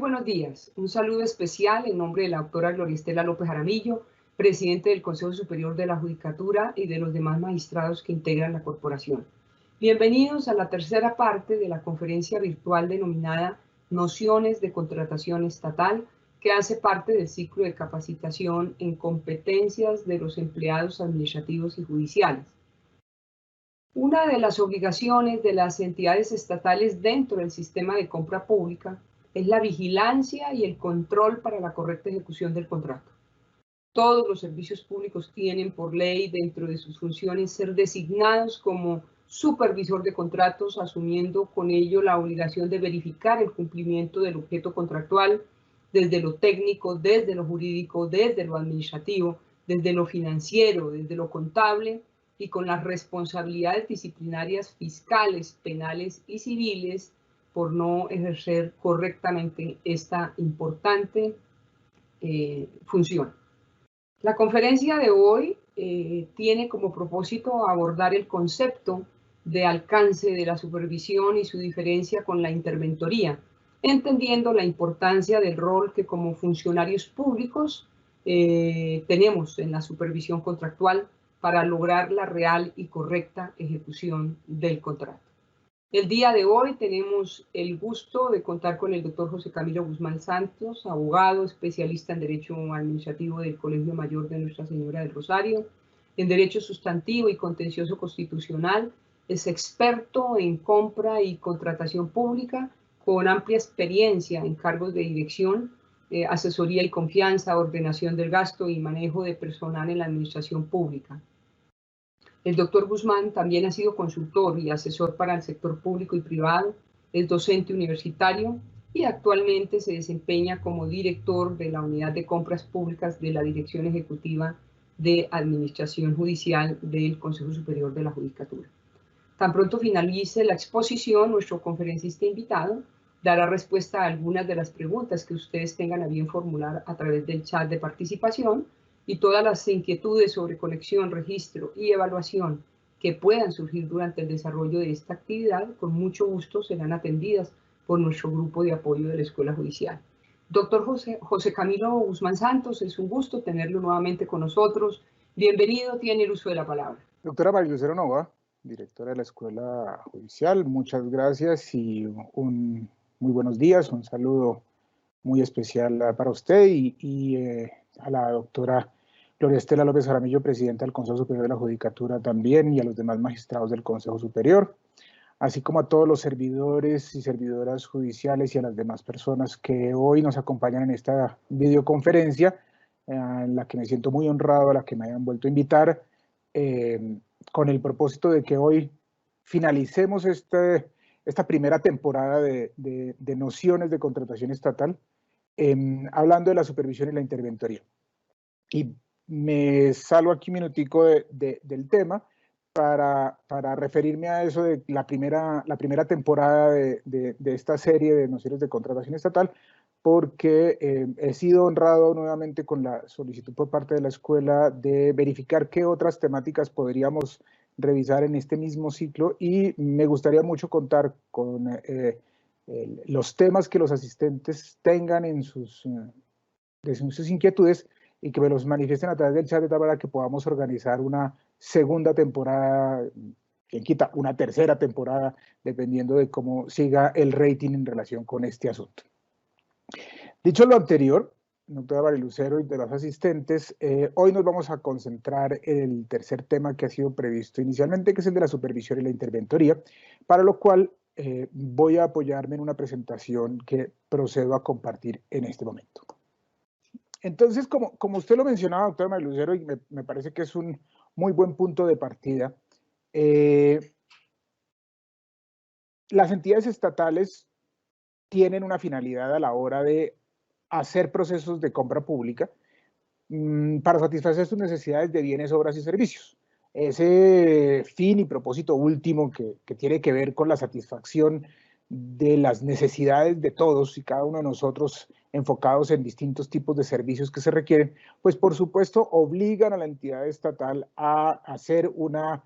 buenos días. Un saludo especial en nombre de la doctora Gloria Estela López Jaramillo, presidente del Consejo Superior de la Judicatura y de los demás magistrados que integran la corporación. Bienvenidos a la tercera parte de la conferencia virtual denominada Nociones de Contratación Estatal, que hace parte del ciclo de capacitación en competencias de los empleados administrativos y judiciales. Una de las obligaciones de las entidades estatales dentro del sistema de compra pública es la vigilancia y el control para la correcta ejecución del contrato. Todos los servicios públicos tienen por ley dentro de sus funciones ser designados como supervisor de contratos, asumiendo con ello la obligación de verificar el cumplimiento del objeto contractual desde lo técnico, desde lo jurídico, desde lo administrativo, desde lo financiero, desde lo contable, y con las responsabilidades disciplinarias fiscales, penales y civiles por no ejercer correctamente esta importante función. La conferencia de hoy tiene como propósito abordar el concepto de alcance de la supervisión y su diferencia con la interventoría, entendiendo la importancia del rol que como funcionarios públicos tenemos en la supervisión contractual para lograr la real y correcta ejecución del contrato. El día de hoy tenemos el gusto de contar con el doctor José Camilo Guzmán Santos, abogado, especialista en Derecho Administrativo del Colegio Mayor de Nuestra Señora del Rosario, en Derecho Sustantivo y Contencioso Constitucional, es experto en compra y contratación pública, con amplia experiencia en cargos de dirección, asesoría y confianza, ordenación del gasto y manejo de personal en la administración pública. El doctor Guzmán también ha sido consultor y asesor para el sector público y privado, es docente universitario y actualmente se desempeña como director de la Unidad de Compras Públicas de la Dirección Ejecutiva de Administración Judicial del Consejo Superior de la Judicatura. Tan pronto finalice la exposición, nuestro conferencista invitado dará respuesta a algunas de las preguntas que ustedes tengan a bien formular a través del chat de participación, y todas las inquietudes sobre conexión, registro y evaluación que puedan surgir durante el desarrollo de esta actividad, con mucho gusto serán atendidas por nuestro grupo de apoyo de la Escuela Judicial. Doctor José Camilo Guzmán Santos, es un gusto tenerlo nuevamente con nosotros. Bienvenido, tiene el uso de la palabra. Doctora María Lucero Nova, directora de la Escuela Judicial, muchas gracias y muy buenos días. Un saludo muy especial para usted y a la doctora Gloria Estela López Jaramillo, presidenta del Consejo Superior de la Judicatura también, y a los demás magistrados del Consejo Superior, así como a todos los servidores y servidoras judiciales y a las demás personas que hoy nos acompañan en esta videoconferencia, en la que me siento muy honrado, a la que me hayan vuelto a invitar, con el propósito de que hoy finalicemos esta primera temporada de nociones de contratación estatal, hablando de la supervisión y la interventoría. Y me salgo aquí un minutico del tema para referirme a eso de la primera temporada de esta serie de nociones de contratación estatal, porque he sido honrado nuevamente con la solicitud por parte de la escuela de verificar qué otras temáticas podríamos revisar en este mismo ciclo, y me gustaría mucho contar con los temas que los asistentes tengan en sus inquietudes y que me los manifiesten a través del chat, de tal manera que podamos organizar una segunda temporada, quien quita una tercera temporada, dependiendo de cómo siga el rating en relación con este asunto. Dicho lo anterior, doctora María Lucero y de los asistentes, hoy nos vamos a concentrar en el tercer tema que ha sido previsto inicialmente, que es el de la supervisión y la interventoría, para lo cual voy a apoyarme en una presentación que procedo a compartir en este momento. Entonces, como usted lo mencionaba, doctora María Lucero, y me parece que es un muy buen punto de partida, las entidades estatales tienen una finalidad a la hora de hacer procesos de compra pública para satisfacer sus necesidades de bienes, obras y servicios. Ese fin y propósito último que tiene que ver con la satisfacción de las necesidades de todos y cada uno de nosotros, enfocados en distintos tipos de servicios que se requieren, pues por supuesto obligan a la entidad estatal a hacer una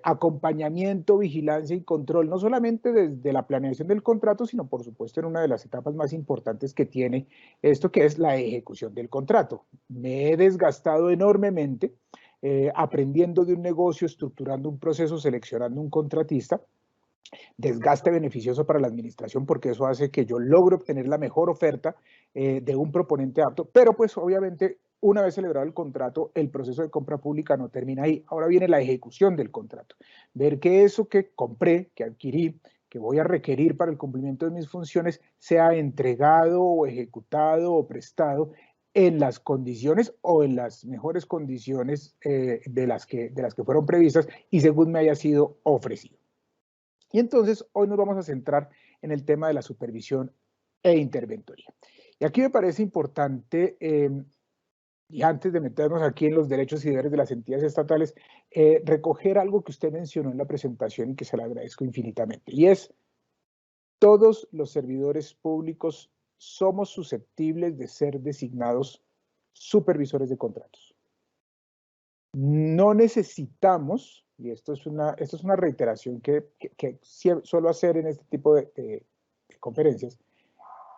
acompañamiento, vigilancia y control, no solamente desde la planeación del contrato, sino por supuesto en una de las etapas más importantes que tiene esto, que es la ejecución del contrato. Me he desgastado enormemente aprendiendo de un negocio, estructurando un proceso, seleccionando un contratista, desgaste beneficioso para la administración porque eso hace que yo logre obtener la mejor oferta de un proponente apto, pero pues obviamente una vez celebrado el contrato, el proceso de compra pública no termina ahí. Ahora viene la ejecución del contrato. Ver que eso que compré, que adquirí, que voy a requerir para el cumplimiento de mis funciones, sea entregado o ejecutado o prestado en las condiciones o en las mejores condiciones de las que fueron previstas y según me haya sido ofrecido. Y entonces hoy nos vamos a centrar en el tema de la supervisión e interventoría. Y aquí me parece importante, y antes de meternos aquí en los derechos y deberes de las entidades estatales, recoger algo que usted mencionó en la presentación y que se le agradezco infinitamente, y es: todos los servidores públicos somos susceptibles de ser designados supervisores de contratos. No necesitamos, y esto es una reiteración que suelo hacer en este tipo de conferencias,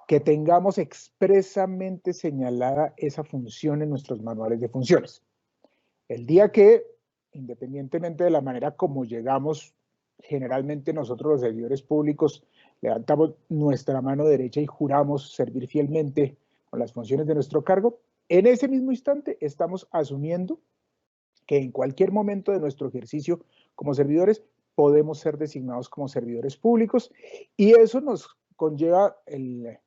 que tengamos expresamente señalada esa función en nuestros manuales de funciones. El día que, independientemente de la manera como llegamos, generalmente nosotros los servidores públicos levantamos nuestra mano derecha y juramos servir fielmente con las funciones de nuestro cargo, en ese mismo instante estamos asumiendo que en cualquier momento de nuestro ejercicio como servidores podemos ser designados como servidores públicos, y eso nos conlleva el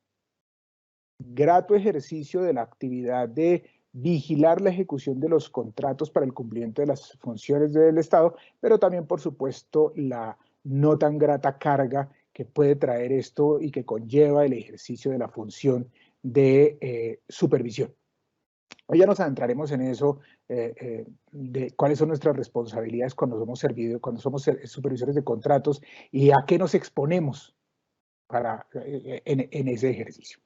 grato ejercicio de la actividad de vigilar la ejecución de los contratos para el cumplimiento de las funciones del Estado, pero también, por supuesto, la no tan grata carga que puede traer esto y que conlleva el ejercicio de la función de supervisión. Hoy ya nos adentraremos en eso, de cuáles son nuestras responsabilidades cuando somos supervisores de contratos y a qué nos exponemos en ese ejercicio.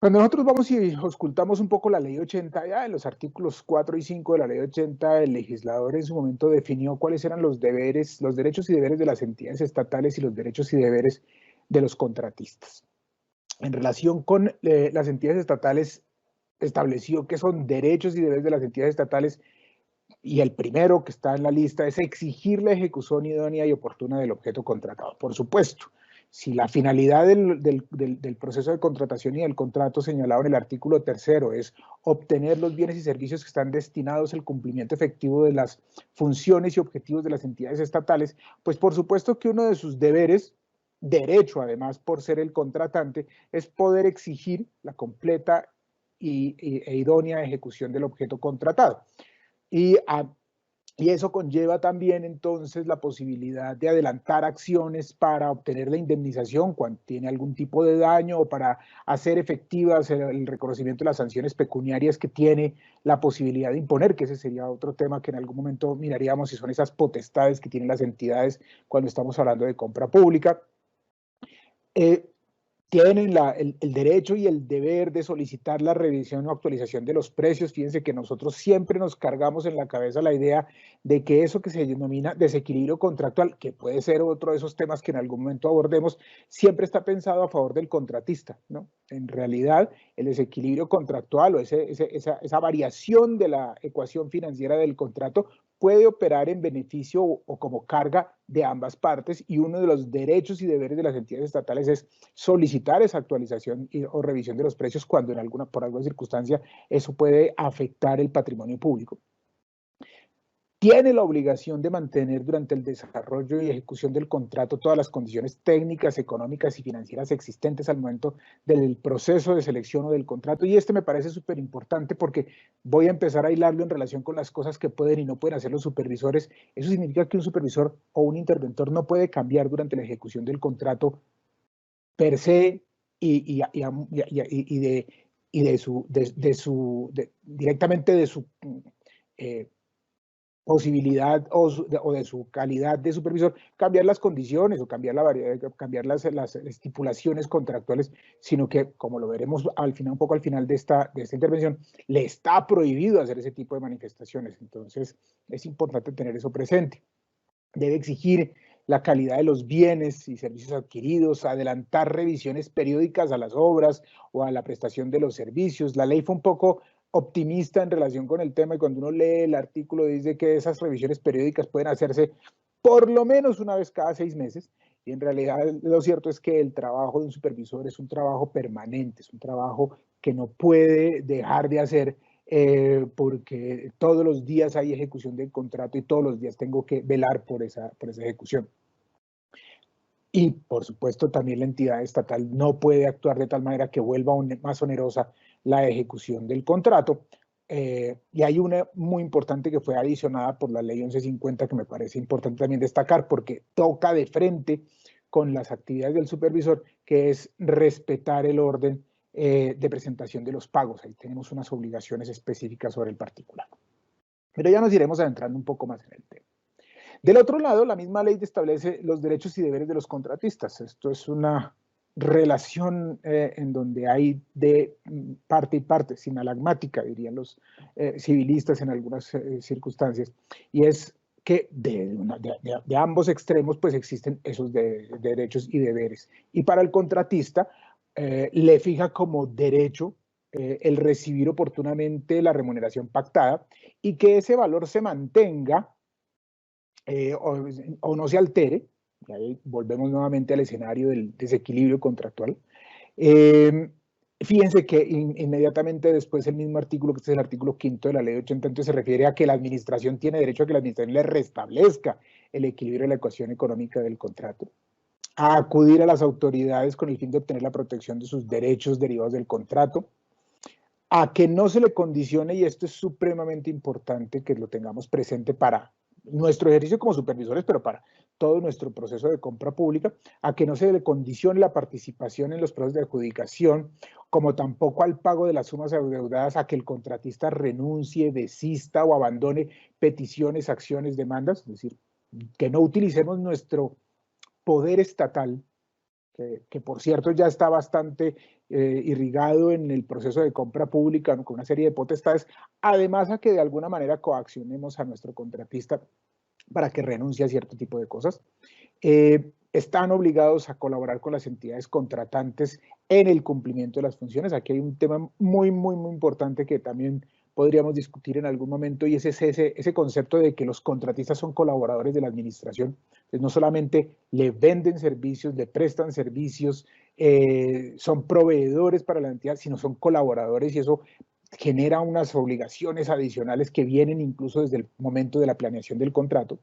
Cuando nosotros vamos y auscultamos un poco la ley 80, ya en los artículos 4 y 5 de la ley 80, el legislador en su momento definió cuáles eran los deberes, los derechos y deberes de las entidades estatales y los derechos y deberes de los contratistas. En relación con las entidades estatales, estableció que son derechos y deberes de las entidades estatales, y el primero que está en la lista es exigir la ejecución idónea y oportuna del objeto contratado. Por supuesto, si la finalidad del proceso de contratación y del contrato señalado en el artículo 3 es obtener los bienes y servicios que están destinados al cumplimiento efectivo de las funciones y objetivos de las entidades estatales, pues por supuesto que uno de sus deberes, derecho además por ser el contratante, es poder exigir la completa e idónea ejecución del objeto contratado. Y eso conlleva también entonces la posibilidad de adelantar acciones para obtener la indemnización cuando tiene algún tipo de daño, o para hacer efectivas el reconocimiento de las sanciones pecuniarias que tiene la posibilidad de imponer, que ese sería otro tema que en algún momento miraríamos, si son esas potestades que tienen las entidades cuando estamos hablando de compra pública. Tienen el derecho y el deber de solicitar la revisión o actualización de los precios. Fíjense que nosotros siempre nos cargamos en la cabeza la idea de que eso que se denomina desequilibrio contractual, que puede ser otro de esos temas que en algún momento abordemos, siempre está pensado a favor del contratista, ¿no? En realidad, el desequilibrio contractual o esa variación de la ecuación financiera del contrato puede operar en beneficio o como carga de ambas partes, y uno de los derechos y deberes de las entidades estatales es solicitar esa actualización o revisión de los precios cuando por alguna circunstancia eso puede afectar el patrimonio público. Tiene la obligación de mantener durante el desarrollo y ejecución del contrato todas las condiciones técnicas, económicas y financieras existentes al momento del proceso de selección o del contrato, y me parece súper importante porque voy a empezar a hilarlo en relación con las cosas que pueden y no pueden hacer los supervisores. Eso significa que un supervisor o un interventor no puede cambiar durante la ejecución del contrato per se directamente de su posibilidad o de su calidad de supervisor, cambiar las condiciones o cambiar la variedad, cambiar las estipulaciones contractuales, sino que, como lo veremos al final, un poco al final de esta intervención, le está prohibido hacer ese tipo de manifestaciones. Entonces, es importante tener eso presente. Debe exigir la calidad de los bienes y servicios adquiridos, adelantar revisiones periódicas a las obras o a la prestación de los servicios. La ley fue un poco optimista en relación con el tema y cuando uno lee el artículo dice que esas revisiones periódicas pueden hacerse por lo menos una vez cada 6 meses y en realidad lo cierto es que el trabajo de un supervisor es un trabajo permanente, es un trabajo que no puede dejar de hacer porque todos los días hay ejecución del contrato y todos los días tengo que velar por esa ejecución. Y, por supuesto, también la entidad estatal no puede actuar de tal manera que vuelva más onerosa la ejecución del contrato. Y hay una muy importante que fue adicionada por la ley 1150 que me parece importante también destacar porque toca de frente con las actividades del supervisor, que es respetar el orden de presentación de los pagos. Ahí tenemos unas obligaciones específicas sobre el particular. Pero ya nos iremos adentrando un poco más en el tema. Del otro lado, la misma ley establece los derechos y deberes de los contratistas. Esto es una relación en donde hay de parte y parte, sinalagmática, dirían los civilistas en algunas circunstancias, y es que de ambos extremos pues existen esos derechos y deberes. Y para el contratista le fija como derecho el recibir oportunamente la remuneración pactada y que ese valor se mantenga o no se altere, y ahí volvemos nuevamente al escenario del desequilibrio contractual. Fíjense que inmediatamente después el mismo artículo, que este es el artículo 5 de la ley 80, entonces se refiere a que la administración tiene derecho a que la administración le restablezca el equilibrio de la ecuación económica del contrato, a acudir a las autoridades con el fin de obtener la protección de sus derechos derivados del contrato, a que no se le condicione, y esto es supremamente importante que lo tengamos presente para nuestro ejercicio como supervisores, pero para todo nuestro proceso de compra pública, a que no se le condicione la participación en los procesos de adjudicación, como tampoco al pago de las sumas adeudadas, a que el contratista renuncie, desista o abandone peticiones, acciones, demandas, es decir, que no utilicemos nuestro poder estatal, que por cierto ya está bastante irrigado en el proceso de compra pública, ¿no? Con una serie de potestades, además a que de alguna manera coaccionemos a nuestro contratista para que renuncie a cierto tipo de cosas. Están obligados a colaborar con las entidades contratantes en el cumplimiento de las funciones. Aquí hay un tema muy importante que también podríamos discutir en algún momento y es ese concepto de que los contratistas son colaboradores de la administración. Entonces, no solamente le venden servicios, le prestan servicios, son proveedores para la entidad, sino son colaboradores y eso genera unas obligaciones adicionales que vienen incluso desde el momento de la planeación del contrato.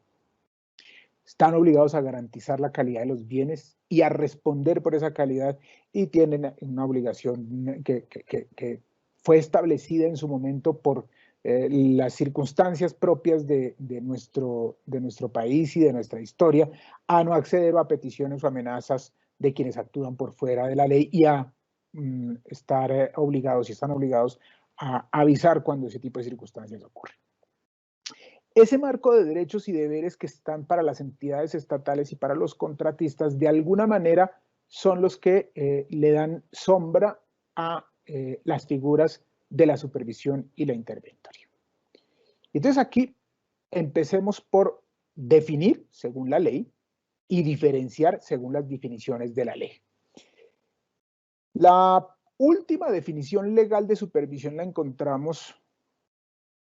Están obligados a garantizar la calidad de los bienes y a responder por esa calidad y tienen una obligación que fue establecida en su momento por las circunstancias propias de nuestro país y de nuestra historia a no acceder a peticiones o amenazas de quienes actúan por fuera de la ley y a estar obligados y están obligados a avisar cuando ese tipo de circunstancias ocurren. Ese marco de derechos y deberes que están para las entidades estatales y para los contratistas, de alguna manera son los que le dan sombra a las figuras de la supervisión y la interventoría. Entonces aquí empecemos por definir según la ley y diferenciar según las definiciones de la ley. La última definición legal de supervisión la encontramos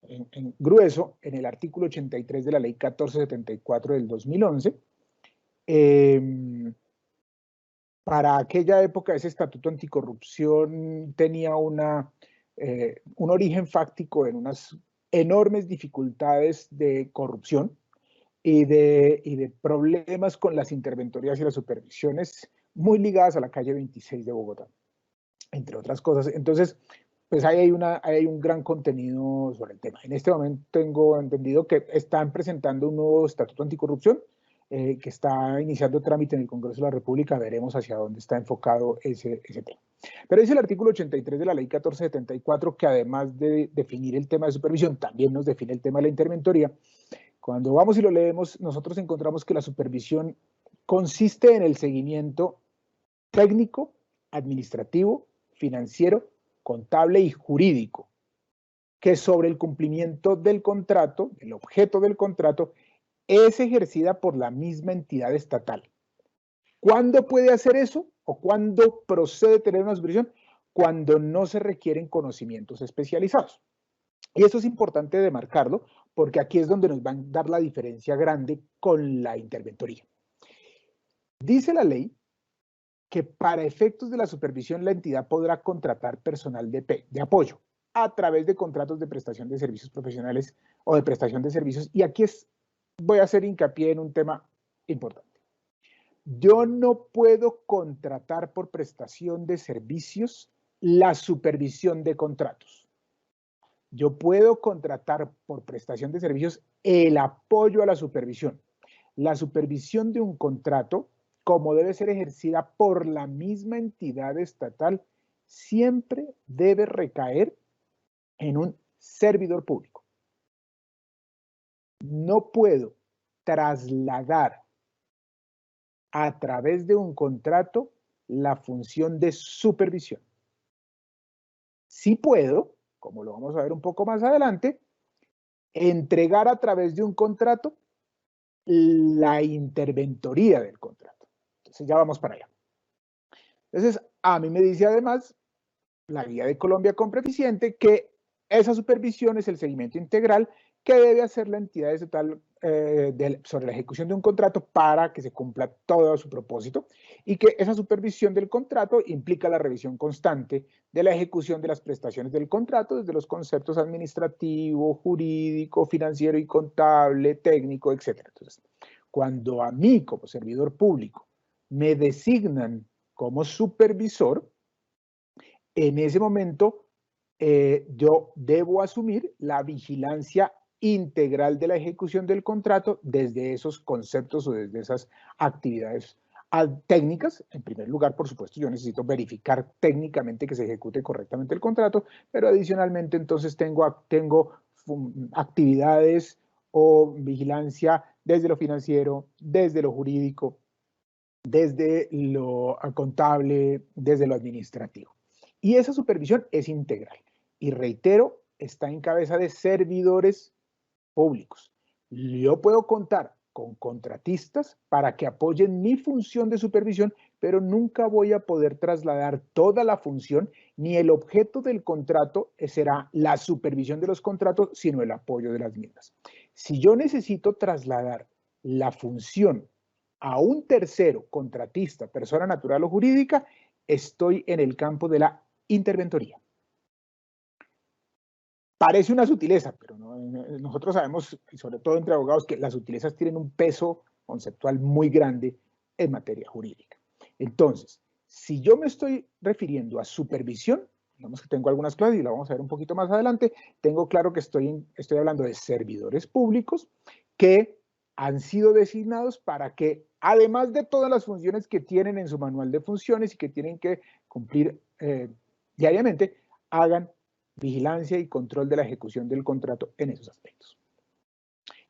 en grueso en el artículo 83 de la ley 1474 del 2011. Para aquella época ese estatuto anticorrupción tenía un origen fáctico en unas enormes dificultades de corrupción y de problemas con las interventorías y las supervisiones muy ligadas a la calle 26 de Bogotá, entre otras cosas. Entonces, pues hay un gran contenido sobre el tema. En este momento tengo entendido que están presentando un nuevo estatuto anticorrupción que está iniciando trámite en el Congreso de la República. Veremos hacia dónde está enfocado ese tema. Pero dice el artículo 83 de la ley 1474 que además de definir el tema de supervisión, también nos define el tema de la interventoría Cuando vamos y lo leemos, nosotros encontramos que la supervisión consiste en el seguimiento técnico, administrativo, financiero, contable y jurídico, que sobre el cumplimiento del contrato, el objeto del contrato, es ejercida por la misma entidad estatal. ¿Cuándo puede hacer eso? ¿O cuándo procede tener una supervisión? Cuando no se requieren conocimientos especializados. Y eso es importante demarcarlo, porque aquí es donde nos van a dar la diferencia grande con la interventoría. Dice la ley que para efectos de la supervisión la entidad podrá contratar personal de apoyo a través de contratos de prestación de servicios profesionales o de prestación de servicios. Y aquí voy a hacer hincapié en un tema importante. Yo no puedo contratar por prestación de servicios la supervisión de contratos. Yo puedo contratar por prestación de servicios el apoyo a la supervisión. La supervisión de un contrato, como debe ser ejercida por la misma entidad estatal, siempre debe recaer en un servidor público. No puedo trasladar a través de un contrato la función de supervisión. Sí puedo, como lo vamos a ver un poco más adelante, entregar a través de un contrato la interventoría del contrato. Entonces ya vamos para allá. Entonces, a mí me dice además la Guía de Colombia Compra Eficiente que esa supervisión es el seguimiento integral que debe hacer la entidad estatal sobre la ejecución de un contrato para que se cumpla todo su propósito, y que esa supervisión del contrato implica la revisión constante de la ejecución de las prestaciones del contrato desde los conceptos administrativo, jurídico, financiero y contable, técnico, etc. Entonces, cuando a mí como servidor público me designan como supervisor, en ese momento yo debo asumir la vigilancia integral de la ejecución del contrato desde esos conceptos o desde esas actividades técnicas. En primer lugar, por supuesto, yo necesito verificar técnicamente que se ejecute correctamente el contrato, pero adicionalmente entonces tengo actividades o vigilancia desde lo financiero, desde lo jurídico, desde lo contable, desde lo administrativo. Y esa supervisión es integral. Y reitero, está en cabeza de servidores públicos. Yo puedo contar con contratistas para que apoyen mi función de supervisión, pero nunca voy a poder trasladar toda la función, ni el objeto del contrato será la supervisión de los contratos, sino el apoyo de las mismas. Si yo necesito trasladar la función a un tercero, contratista, persona natural o jurídica, estoy en el campo de la interventoría. Parece una sutileza, pero nosotros sabemos, sobre todo entre abogados, que las sutilezas tienen un peso conceptual muy grande en materia jurídica. Entonces, si yo me estoy refiriendo a supervisión, digamos que tengo algunas clases y la vamos a ver un poquito más adelante, tengo claro que estoy hablando de servidores públicos que han sido designados para que, además de todas las funciones que tienen en su manual de funciones y que tienen que cumplir diariamente, hagan vigilancia y control de la ejecución del contrato en esos aspectos.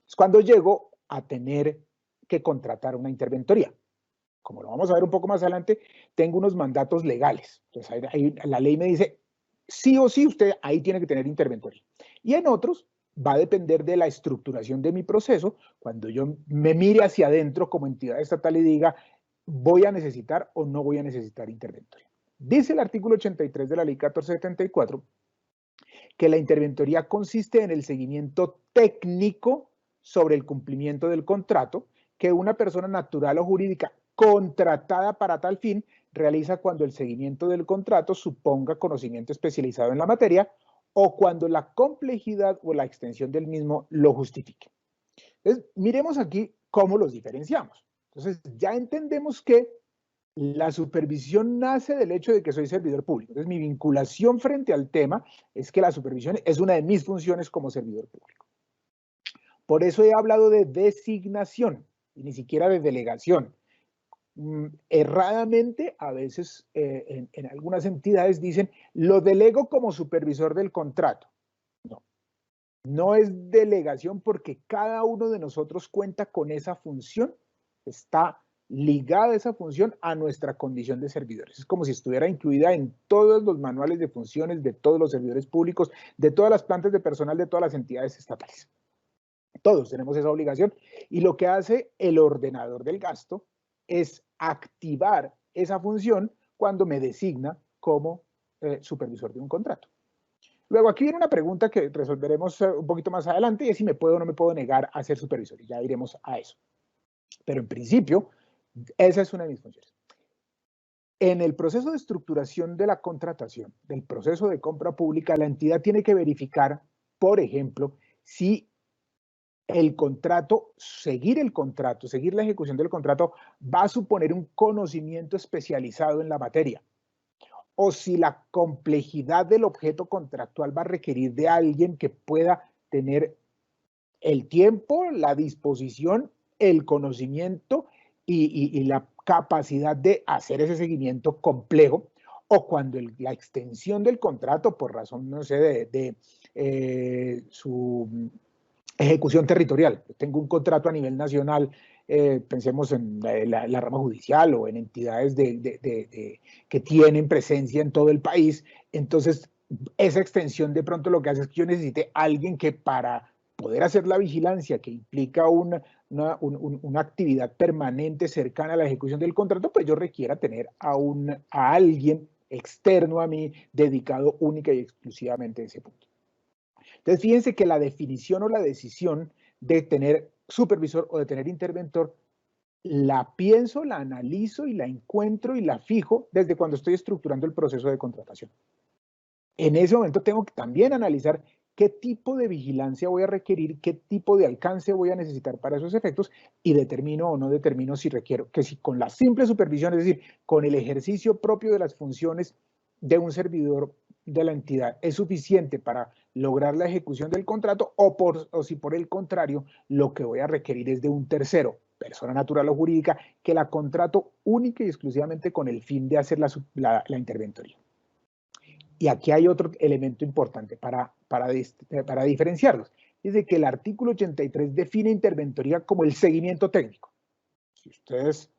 Es cuando llego a tener que contratar una interventoría. Como lo vamos a ver un poco más adelante, tengo unos mandatos legales. Entonces, ahí la ley me dice, sí o sí, usted ahí tiene que tener interventoría. Y en otros, va a depender de la estructuración de mi proceso. Cuando yo me mire hacia adentro como entidad estatal y diga, ¿voy a necesitar o no voy a necesitar interventoría? Dice el artículo 83 de la ley 1474 que la interventoría consiste en el seguimiento técnico sobre el cumplimiento del contrato que una persona natural o jurídica contratada para tal fin realiza cuando el seguimiento del contrato suponga conocimiento especializado en la materia o cuando la complejidad o la extensión del mismo lo justifique. Entonces, miremos aquí cómo los diferenciamos. Entonces, ya entendemos que la supervisión nace del hecho de que soy servidor público. Entonces, mi vinculación frente al tema es que la supervisión es una de mis funciones como servidor público. Por eso he hablado de designación y ni siquiera de delegación. Erradamente, a veces en algunas entidades dicen, lo delego como supervisor del contrato. No. No es delegación porque cada uno de nosotros cuenta con esa función, está ligada esa función a nuestra condición de servidores. Es como si estuviera incluida en todos los manuales de funciones de todos los servidores públicos, de todas las plantas de personal de todas las entidades estatales. Todos tenemos esa obligación y lo que hace el ordenador del gasto es activar esa función cuando me designa como supervisor de un contrato. Luego aquí viene una pregunta que resolveremos un poquito más adelante y es si me puedo o no me puedo negar a ser supervisor y ya iremos a eso. Pero en principio, esa es una de mis funciones. En el proceso de estructuración de la contratación, del proceso de compra pública, la entidad tiene que verificar, por ejemplo, si el contrato, seguir la ejecución del contrato va a suponer un conocimiento especializado en la materia, o si la complejidad del objeto contractual va a requerir de alguien que pueda tener el tiempo, la disposición, el conocimiento y la capacidad de hacer ese seguimiento complejo, o cuando la extensión del contrato, por razón, no sé, de su ejecución territorial. Tengo un contrato a nivel nacional, pensemos en la rama judicial o en entidades que tienen presencia en todo el país. Entonces, esa extensión de pronto lo que hace es que yo necesite alguien que para poder hacer la vigilancia que implica una actividad permanente cercana a la ejecución del contrato, pues yo requiera tener a alguien externo a mí dedicado única y exclusivamente a ese punto. Entonces, fíjense que la definición o la decisión de tener supervisor o de tener interventor, la pienso, la analizo y la encuentro y la fijo desde cuando estoy estructurando el proceso de contratación. En ese momento tengo que también analizar qué tipo de vigilancia voy a requerir, qué tipo de alcance voy a necesitar para esos efectos y determino o no determino si requiero, que si con la simple supervisión, es decir, con el ejercicio propio de las funciones de un servidor de la entidad es suficiente para lograr la ejecución del contrato o si por el contrario lo que voy a requerir es de un tercero, persona natural o jurídica, que la contrato única y exclusivamente con el fin de hacer la interventoría. Y aquí hay otro elemento importante para diferenciarlos. Dice que el artículo 83 define interventoría como el seguimiento técnico. Si ustedes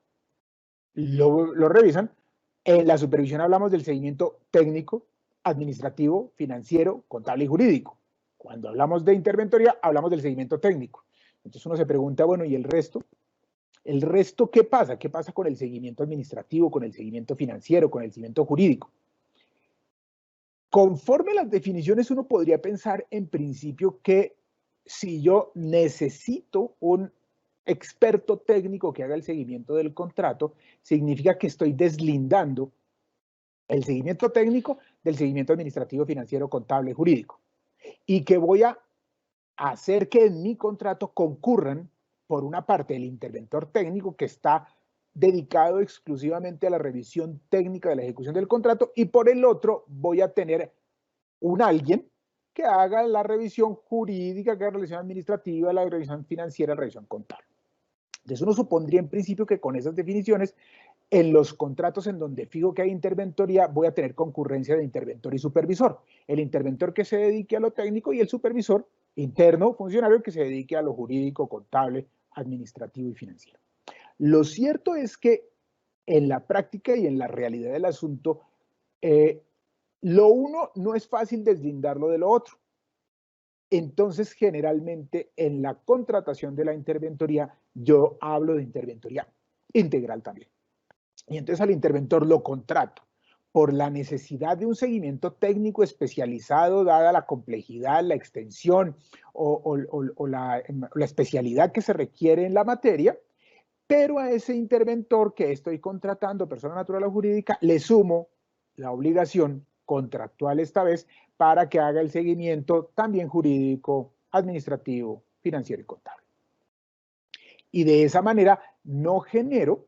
lo revisan, en la supervisión hablamos del seguimiento técnico, administrativo, financiero, contable y jurídico. Cuando hablamos de interventoría, hablamos del seguimiento técnico. Entonces uno se pregunta, bueno, ¿y el resto? ¿El resto qué pasa? ¿Qué pasa con el seguimiento administrativo, con el seguimiento financiero, con el seguimiento jurídico? Conforme las definiciones, uno podría pensar en principio que si yo necesito un experto técnico que haga el seguimiento del contrato, significa que estoy deslindando el seguimiento técnico del seguimiento administrativo, financiero, contable, jurídico. Y que voy a hacer que en mi contrato concurran, por una parte, el interventor técnico que está dedicado exclusivamente a la revisión técnica de la ejecución del contrato, y por el otro voy a tener alguien que haga la revisión jurídica, que haga la revisión administrativa, la revisión financiera, la revisión contable. Entonces uno supondría en principio que con esas definiciones, en los contratos en donde fijo que hay interventoría, voy a tener concurrencia de interventor y supervisor. El interventor que se dedique a lo técnico y el supervisor interno, funcionario, que se dedique a lo jurídico, contable, administrativo y financiero. Lo cierto es que en la práctica y en la realidad del asunto, lo uno no es fácil deslindarlo de lo otro. Entonces, generalmente en la contratación de la interventoría, yo hablo de interventoría integral también. Y entonces al interventor lo contrato por la necesidad de un seguimiento técnico especializado, dada la complejidad, la extensión o la especialidad que se requiere en la materia, pero a ese interventor que estoy contratando, persona natural o jurídica, le sumo la obligación contractual esta vez para que haga el seguimiento también jurídico, administrativo, financiero y contable. Y de esa manera no genero,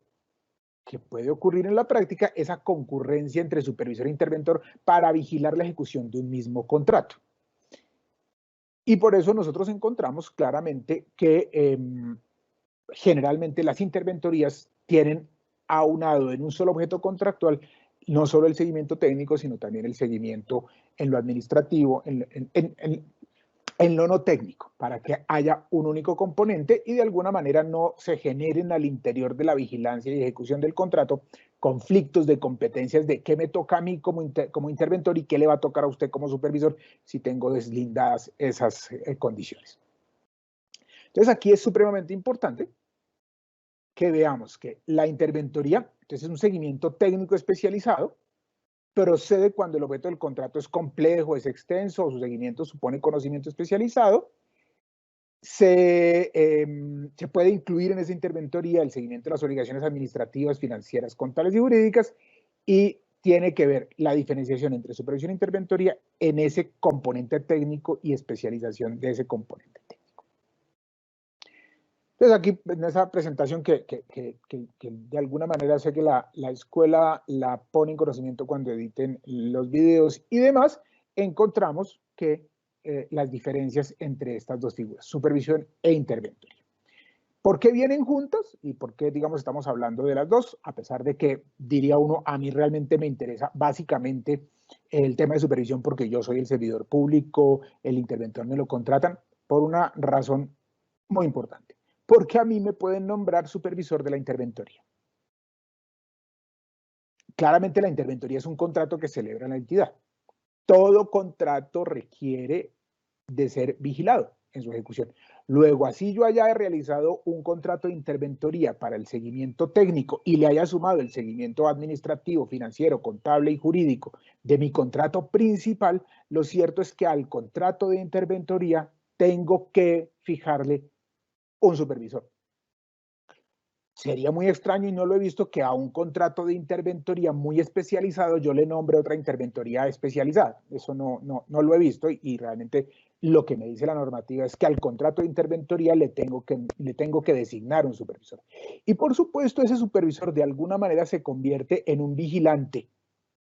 que puede ocurrir en la práctica, esa concurrencia entre supervisor e interventor para vigilar la ejecución de un mismo contrato. Y por eso nosotros encontramos claramente que generalmente las interventorías tienen aunado en un solo objeto contractual no solo el seguimiento técnico, sino también el seguimiento en lo administrativo, en lo no técnico, para que haya un único componente y de alguna manera no se generen al interior de la vigilancia y ejecución del contrato conflictos de competencias de qué me toca a mí como interventor y qué le va a tocar a usted como supervisor si tengo deslindadas esas condiciones. Entonces aquí es supremamente importante que veamos que la interventoría, entonces es un seguimiento técnico especializado, procede cuando el objeto del contrato es complejo, es extenso o su seguimiento supone conocimiento especializado. Se puede incluir en esa interventoría el seguimiento de las obligaciones administrativas, financieras, contables y jurídicas y tiene que ver la diferenciación entre supervisión e interventoría en ese componente técnico y especialización de ese componente técnico. Entonces aquí en esa presentación que de alguna manera sé que la escuela la pone en conocimiento cuando editen los videos y demás, encontramos que las diferencias entre estas dos figuras, supervisión e interventoría. ¿Por qué vienen juntas? ¿Y por qué, digamos, estamos hablando de las dos? A pesar de que, diría uno, a mí realmente me interesa básicamente el tema de supervisión porque yo soy el servidor público, el interventor me lo contratan, por una razón muy importante. Porque a mí me pueden nombrar supervisor de la interventoría. Claramente la interventoría es un contrato que celebra la entidad. Todo contrato requiere de ser vigilado en su ejecución. Luego, así yo haya realizado un contrato de interventoría para el seguimiento técnico y le haya sumado el seguimiento administrativo, financiero, contable y jurídico de mi contrato principal, lo cierto es que al contrato de interventoría tengo que fijarle un supervisor. Sería muy extraño y no lo he visto que a un contrato de interventoría muy especializado yo le nombre otra interventoría especializada. Eso no lo he visto y realmente lo que me dice la normativa es que al contrato de interventoría le tengo que designar un supervisor. Y por supuesto ese supervisor de alguna manera se convierte en un vigilante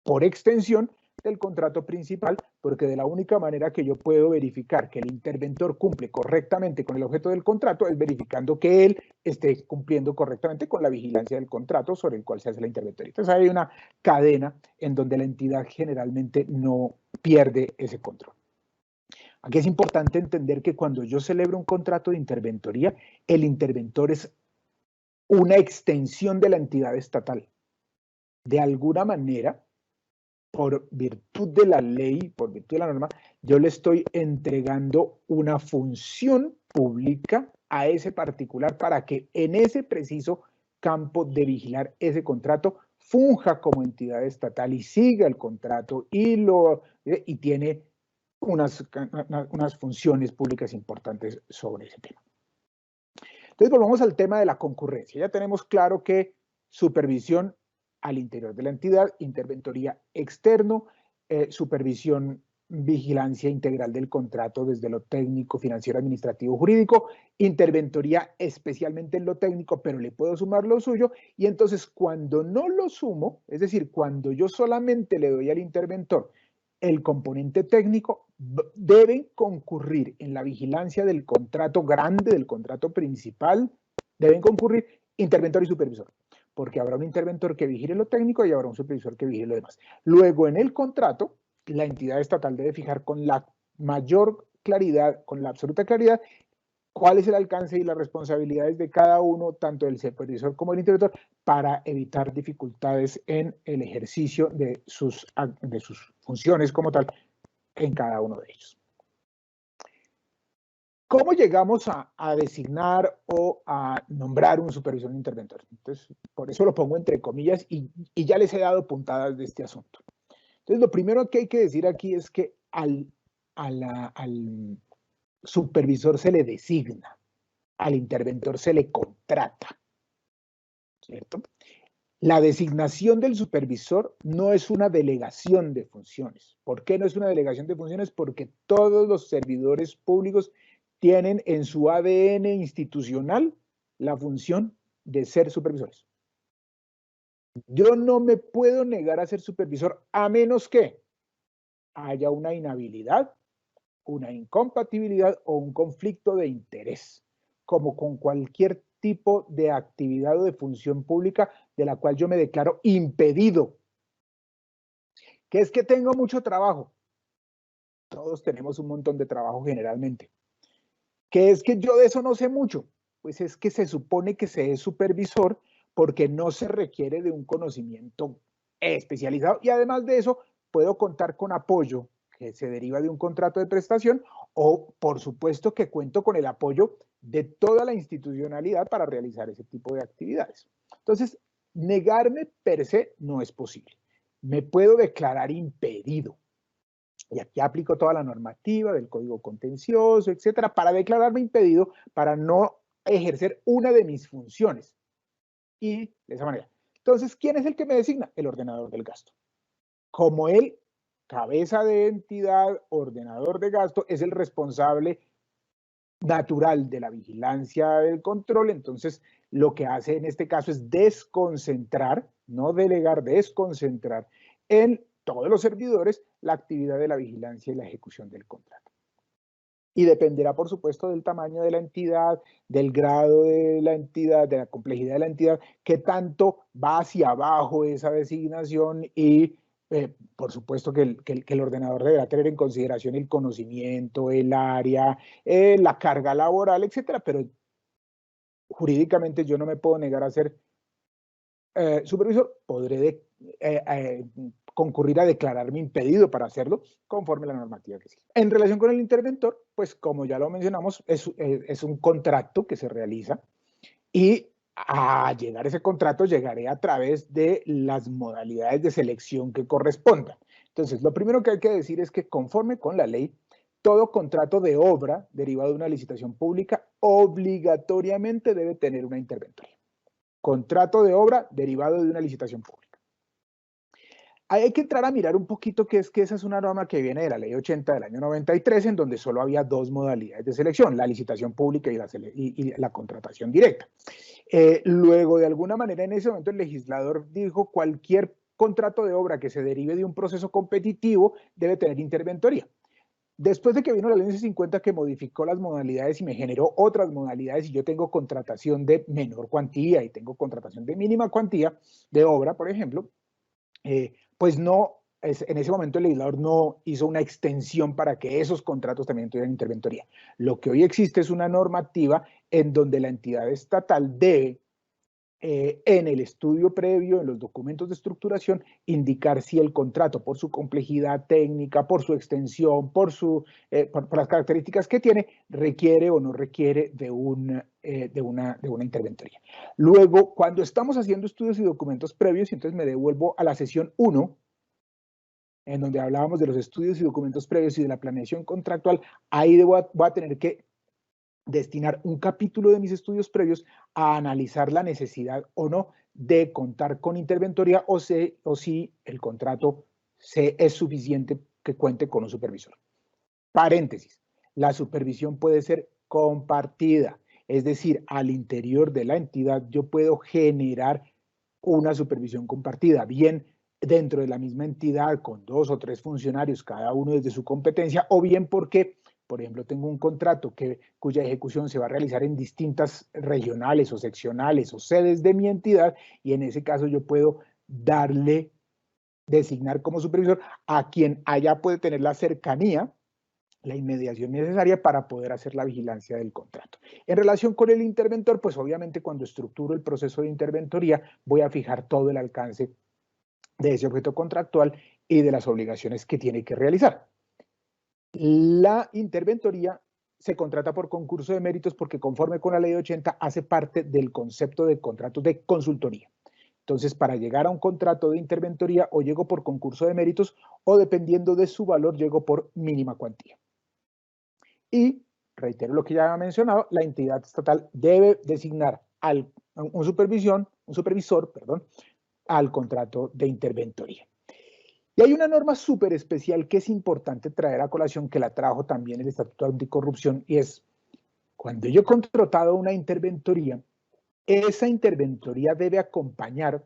por extensión del contrato principal, porque de la única manera que yo puedo verificar que el interventor cumple correctamente con el objeto del contrato es verificando que él esté cumpliendo correctamente con la vigilancia del contrato sobre el cual se hace la interventoría. Entonces hay una cadena en donde la entidad generalmente no pierde ese control. Aquí es importante entender que cuando yo celebro un contrato de interventoría, el interventor es una extensión de la entidad estatal. De alguna manera, por virtud de la ley, por virtud de la norma, yo le estoy entregando una función pública a ese particular para que en ese preciso campo de vigilar ese contrato funja como entidad estatal y siga el contrato y tiene unas funciones públicas importantes sobre ese tema. Entonces volvamos al tema de la concurrencia. Ya tenemos claro que supervisión al interior de la entidad, interventoría externo, supervisión, vigilancia integral del contrato desde lo técnico, financiero, administrativo, jurídico, interventoría especialmente en lo técnico, pero le puedo sumar lo suyo, y entonces cuando no lo sumo, es decir, cuando yo solamente le doy al interventor el componente técnico, deben concurrir en la vigilancia del contrato grande, del contrato principal, deben concurrir interventor y supervisor, porque habrá un interventor que vigile lo técnico y habrá un supervisor que vigile lo demás. Luego, en el contrato, la entidad estatal debe fijar con la mayor claridad, con la absoluta claridad, cuál es el alcance y las responsabilidades de cada uno, tanto del supervisor como del interventor, para evitar dificultades en el ejercicio de sus funciones como tal en cada uno de ellos. ¿Cómo llegamos a designar o a nombrar un supervisor interventor? Entonces, por eso lo pongo entre comillas y ya les he dado puntadas de este asunto. Entonces, lo primero que hay que decir aquí es que al supervisor se le designa, al interventor se le contrata, ¿cierto? La designación del supervisor no es una delegación de funciones. ¿Por qué no es una delegación de funciones? Porque todos los servidores públicos tienen en su ADN institucional la función de ser supervisores. Yo no me puedo negar a ser supervisor a menos que haya una inhabilidad, una incompatibilidad o un conflicto de interés, como con cualquier tipo de actividad o de función pública de la cual yo me declaro impedido. Que es que tengo mucho trabajo. Todos tenemos un montón de trabajo generalmente. ¿Qué es que yo de eso no sé mucho? Pues es que se supone que se es supervisor porque no se requiere de un conocimiento especializado y además de eso puedo contar con apoyo que se deriva de un contrato de prestación o por supuesto que cuento con el apoyo de toda la institucionalidad para realizar ese tipo de actividades. Entonces, negarme per se no es posible. Me puedo declarar impedido. Y aquí aplico toda la normativa del Código Contencioso, etcétera, para declararme impedido, para no ejercer una de mis funciones. Y de esa manera. Entonces, ¿quién es el que me designa? El ordenador del gasto. Como él, cabeza de entidad, ordenador de gasto, es el responsable natural de la vigilancia del control, entonces lo que hace en este caso es desconcentrar, no delegar, desconcentrar en todos los servidores la actividad de la vigilancia y la ejecución del contrato. Y dependerá, por supuesto, del tamaño de la entidad, del grado de la entidad, de la complejidad de la entidad, qué tanto va hacia abajo esa designación y, por supuesto, que el ordenador deberá tener en consideración el conocimiento, el área, la carga laboral, etcétera, pero jurídicamente yo no me puedo negar a ser supervisor, podré concurrir a declararme impedido para hacerlo conforme a la normativa que sigue. En relación con el interventor, pues como ya lo mencionamos, es un contrato que se realiza y a llegar a ese contrato llegaré a través de las modalidades de selección que correspondan. Entonces, lo primero que hay que decir es que conforme con la ley, todo contrato de obra derivado de una licitación pública obligatoriamente debe tener una interventoría. Contrato de obra derivado de una licitación pública. Hay que entrar a mirar un poquito que es que esa es una norma que viene de la ley 80 del año 93, en donde solo había dos modalidades de selección, la licitación pública y la contratación directa. Luego, de alguna manera, en ese momento el legislador dijo cualquier contrato de obra que se derive de un proceso competitivo debe tener interventoría. Después de que vino la ley 50 que modificó las modalidades y me generó otras modalidades y yo tengo contratación de menor cuantía y tengo contratación de mínima cuantía de obra, por ejemplo, pues no, en ese momento el legislador no hizo una extensión para que esos contratos también tuvieran interventoría. Lo que hoy existe es una normativa en donde la entidad estatal debe, en el estudio previo, en los documentos de estructuración, indicar si el contrato, por su complejidad técnica, por su extensión, por las características que tiene, requiere o no requiere de una interventoría. Luego, cuando estamos haciendo estudios y documentos previos, entonces me devuelvo a la sesión 1, en donde hablábamos de los estudios y documentos previos y de la planeación contractual, ahí voy a tener que destinar un capítulo de mis estudios previos a analizar la necesidad o no de contar con interventoría o si el contrato es suficiente que cuente con un supervisor. Paréntesis, la supervisión puede ser compartida, es decir, al interior de la entidad yo puedo generar una supervisión compartida, bien dentro de la misma entidad con 2 o 3 funcionarios, cada uno desde su competencia, o bien porque, por ejemplo, tengo un contrato cuya ejecución se va a realizar en distintas regionales o seccionales o sedes de mi entidad, y en ese caso yo puedo designar como supervisor a quien allá puede tener la cercanía, la inmediación necesaria para poder hacer la vigilancia del contrato. En relación con el interventor, pues obviamente cuando estructuro el proceso de interventoría voy a fijar todo el alcance de ese objeto contractual y de las obligaciones que tiene que realizar. La interventoría se contrata por concurso de méritos porque conforme con la ley 80 hace parte del concepto de contratos de consultoría. Entonces, para llegar a un contrato de interventoría o llego por concurso de méritos o dependiendo de su valor llego por mínima cuantía. Y, reitero lo que ya he mencionado, la entidad estatal debe designar un supervisor, al contrato de interventoría. Y hay una norma súper especial que es importante traer a colación, que la trajo también el Estatuto Anticorrupción, y es cuando yo he contratado una interventoría, esa interventoría debe acompañar,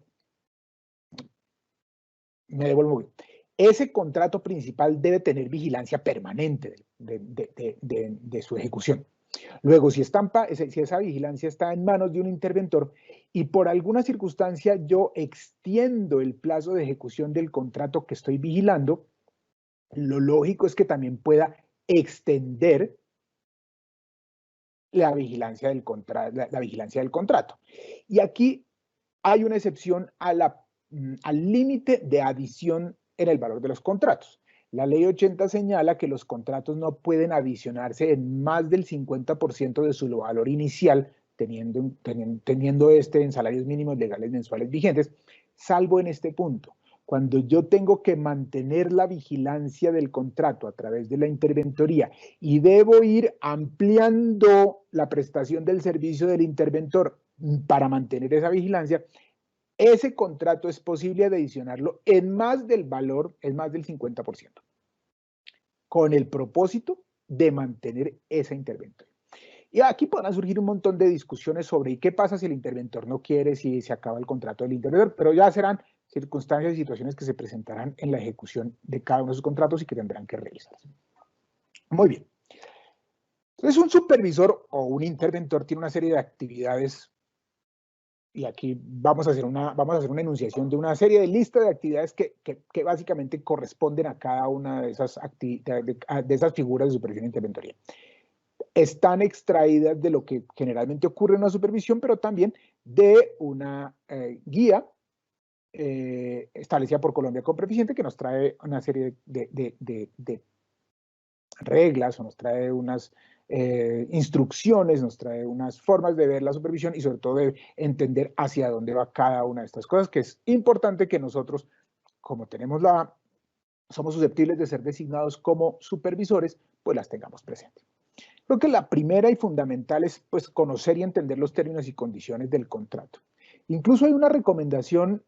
me devuelvo bien, ese contrato principal debe tener vigilancia permanente de su ejecución. Luego, si esa vigilancia está en manos de un interventor y por alguna circunstancia yo extiendo el plazo de ejecución del contrato que estoy vigilando, lo lógico es que también pueda extender la vigilancia del contrato. Y aquí hay una excepción al límite de adición en el valor de los contratos. La ley 80 señala que los contratos no pueden adicionarse en más del 50% de su valor inicial, teniendo este en salarios mínimos legales mensuales vigentes, salvo en este punto. Cuando yo tengo que mantener la vigilancia del contrato a través de la interventoría y debo ir ampliando la prestación del servicio del interventor para mantener esa vigilancia, ese contrato es posible adicionarlo en más del valor, es más del 50%, con el propósito de mantener esa interventoría. Y aquí podrán surgir un montón de discusiones sobre qué pasa si el interventor no quiere, si se acaba el contrato del interventor, pero ya serán circunstancias y situaciones que se presentarán en la ejecución de cada uno de esos contratos y que tendrán que realizarse. Muy bien. Entonces, un supervisor o un interventor tiene una serie de actividades, y aquí vamos a hacer una enunciación de una serie de lista de actividades que básicamente corresponden a cada una de esas figuras de supervisión e interventoría. Están extraídas de lo que generalmente ocurre en una supervisión, pero también de una guía establecida por Colombia Compreficiente, que nos trae una serie de reglas, o nos trae unas instrucciones, nos trae unas formas de ver la supervisión y sobre todo de entender hacia dónde va cada una de estas cosas, que es importante que nosotros, como somos susceptibles de ser designados como supervisores, pues las tengamos presentes. Creo que la primera y fundamental es pues, conocer y entender los términos y condiciones del contrato. Incluso hay una recomendación,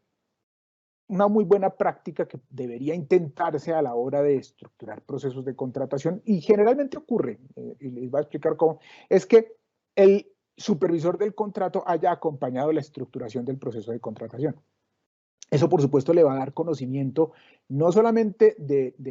una muy buena práctica que debería intentarse a la hora de estructurar procesos de contratación y generalmente ocurre, y les voy a explicar cómo, es que el supervisor del contrato haya acompañado la estructuración del proceso de contratación. Eso, por supuesto, le va a dar conocimiento no solamente de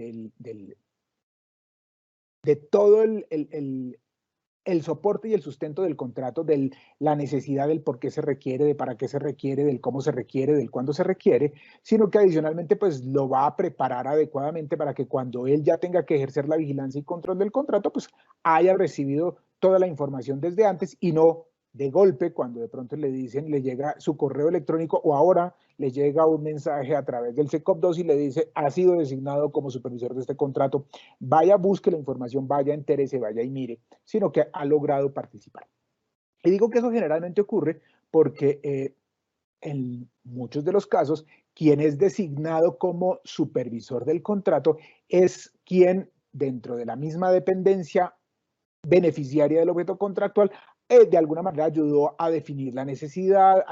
todo el soporte y el sustento del contrato, de la necesidad del por qué se requiere, de para qué se requiere, del cómo se requiere, del cuándo se requiere, sino que adicionalmente pues lo va a preparar adecuadamente para que cuando él ya tenga que ejercer la vigilancia y control del contrato, pues haya recibido toda la información desde antes y no de golpe cuando de pronto le dicen, le llega su correo electrónico o ahora le llega un mensaje a través del SECOP2 y le dice, ha sido designado como supervisor de este contrato, vaya, busque la información, vaya, entérese, vaya y mire, sino que ha logrado participar. Y digo que eso generalmente ocurre porque en muchos de los casos, quien es designado como supervisor del contrato es quien dentro de la misma dependencia beneficiaria del objeto contractual de alguna manera ayudó a definir la necesidad,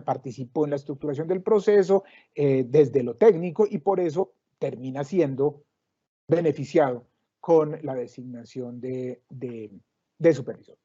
participó en la estructuración del proceso desde lo técnico y por eso termina siendo beneficiado con la designación de supervisor.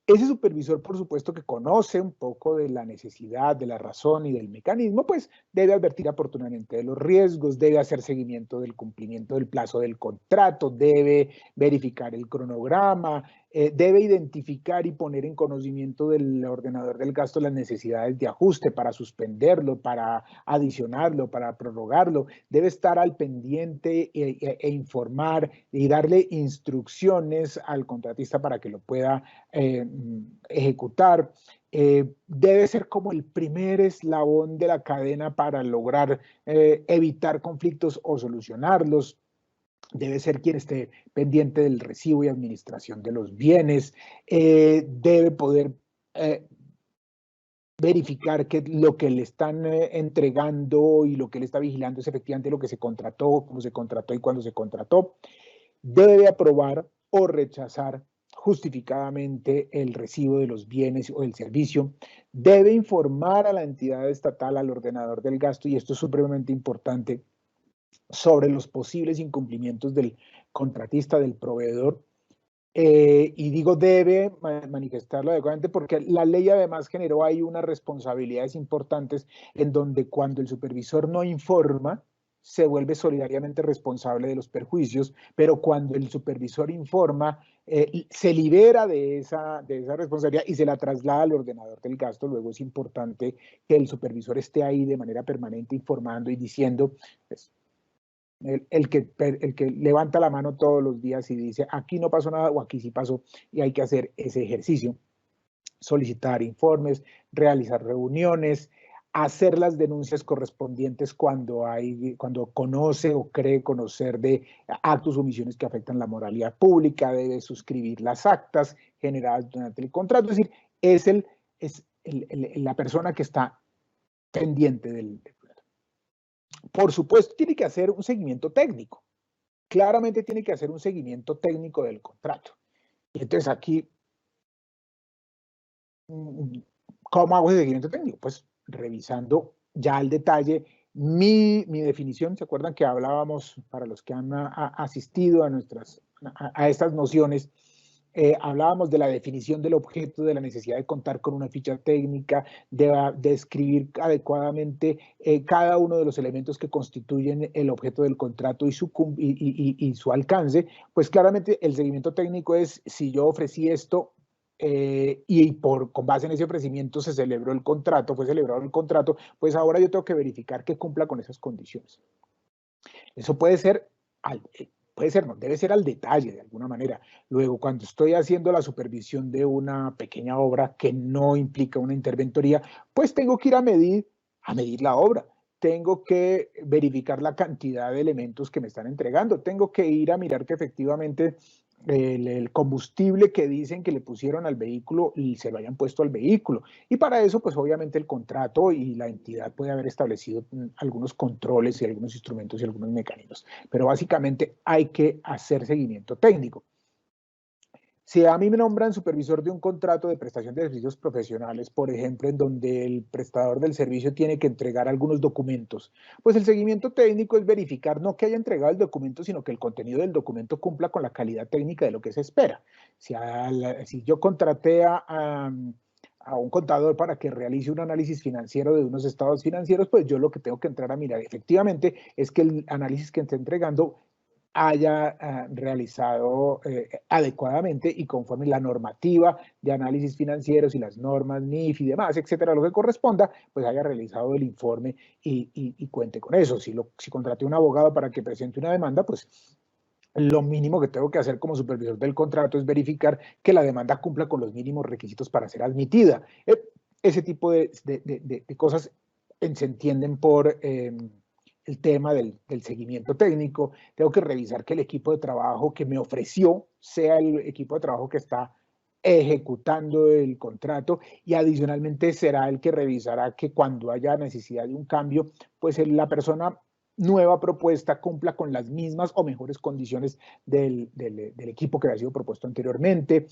Ese supervisor, por supuesto, que conoce un poco de la necesidad, de la razón y del mecanismo, pues debe advertir oportunamente de los riesgos, debe hacer seguimiento del cumplimiento del plazo del contrato, debe verificar el cronograma, debe identificar y poner en conocimiento del ordenador del gasto las necesidades de ajuste para suspenderlo, para adicionarlo, para prorrogarlo, debe estar al pendiente e informar y darle instrucciones al contratista para que lo pueda ejecutar, debe ser como el primer eslabón de la cadena para lograr evitar conflictos o solucionarlos. Debe ser quien esté pendiente del recibo y administración de los bienes, debe poder verificar que lo que le están entregando y lo que le está vigilando es efectivamente lo que se contrató, cómo se contrató y cuándo se contrató. Debe aprobar o rechazar justificadamente el recibo de los bienes o el servicio, debe informar a la entidad estatal, al ordenador del gasto, y esto es supremamente importante, sobre los posibles incumplimientos del contratista, del proveedor, y digo debe manifestarlo adecuadamente porque la ley además generó ahí unas responsabilidades importantes en donde cuando el supervisor no informa, se vuelve solidariamente responsable de los perjuicios, pero cuando el supervisor informa, se libera de esa responsabilidad y se la traslada al ordenador del gasto. Luego es importante que el supervisor esté ahí de manera permanente informando y diciendo, pues, el que levanta la mano todos los días y dice, aquí no pasó nada o aquí sí pasó, y hay que hacer ese ejercicio, solicitar informes, realizar reuniones, hacer las denuncias correspondientes cuando conoce o cree conocer de actos o omisiones que afectan la moralidad pública, debe suscribir las actas generadas durante el contrato, es decir, es la persona que está pendiente del contrato. Por supuesto, tiene que hacer un seguimiento técnico, claramente tiene que hacer un seguimiento técnico del contrato. Y entonces aquí, ¿cómo hago ese seguimiento técnico? Pues revisando ya al detalle mi definición. ¿Se acuerdan que hablábamos, para los que han asistido a estas nociones, hablábamos de la definición del objeto, de la necesidad de contar con una ficha técnica, de describir adecuadamente cada uno de los elementos que constituyen el objeto del contrato y su alcance? Pues claramente el seguimiento técnico es, si yo ofrecí esto, con base en ese ofrecimiento se celebró el contrato, fue celebrado el contrato, pues ahora yo tengo que verificar que cumpla con esas condiciones. Eso puede ser, no, debe ser al detalle de alguna manera. Luego, cuando estoy haciendo la supervisión de una pequeña obra que no implica una interventoría, pues tengo que ir a medir la obra. Tengo que verificar la cantidad de elementos que me están entregando. Tengo que ir a mirar que efectivamente el combustible que dicen que le pusieron al vehículo y se lo hayan puesto al vehículo. Y para eso, pues obviamente el contrato y la entidad puede haber establecido algunos controles y algunos instrumentos y algunos mecanismos. Pero básicamente hay que hacer seguimiento técnico. Si a mí me nombran supervisor de un contrato de prestación de servicios profesionales, por ejemplo, en donde el prestador del servicio tiene que entregar algunos documentos, pues el seguimiento técnico es verificar no que haya entregado el documento, sino que el contenido del documento cumpla con la calidad técnica de lo que se espera. Si yo contraté a un contador para que realice un análisis financiero de unos estados financieros, pues yo lo que tengo que entrar a mirar efectivamente es que el análisis que está entregando haya realizado adecuadamente y conforme la normativa de análisis financieros y las normas NIF y demás, etcétera, lo que corresponda, pues haya realizado el informe y cuente con eso. Si contraté a un abogado para que presente una demanda, pues lo mínimo que tengo que hacer como supervisor del contrato es verificar que la demanda cumpla con los mínimos requisitos para ser admitida. Ese tipo de cosas se entienden por el tema del seguimiento técnico. Tengo que revisar que el equipo de trabajo que me ofreció sea el equipo de trabajo que está ejecutando el contrato, y adicionalmente será el que revisará que cuando haya necesidad de un cambio, pues la persona nueva propuesta cumpla con las mismas o mejores condiciones del equipo que había sido propuesto anteriormente.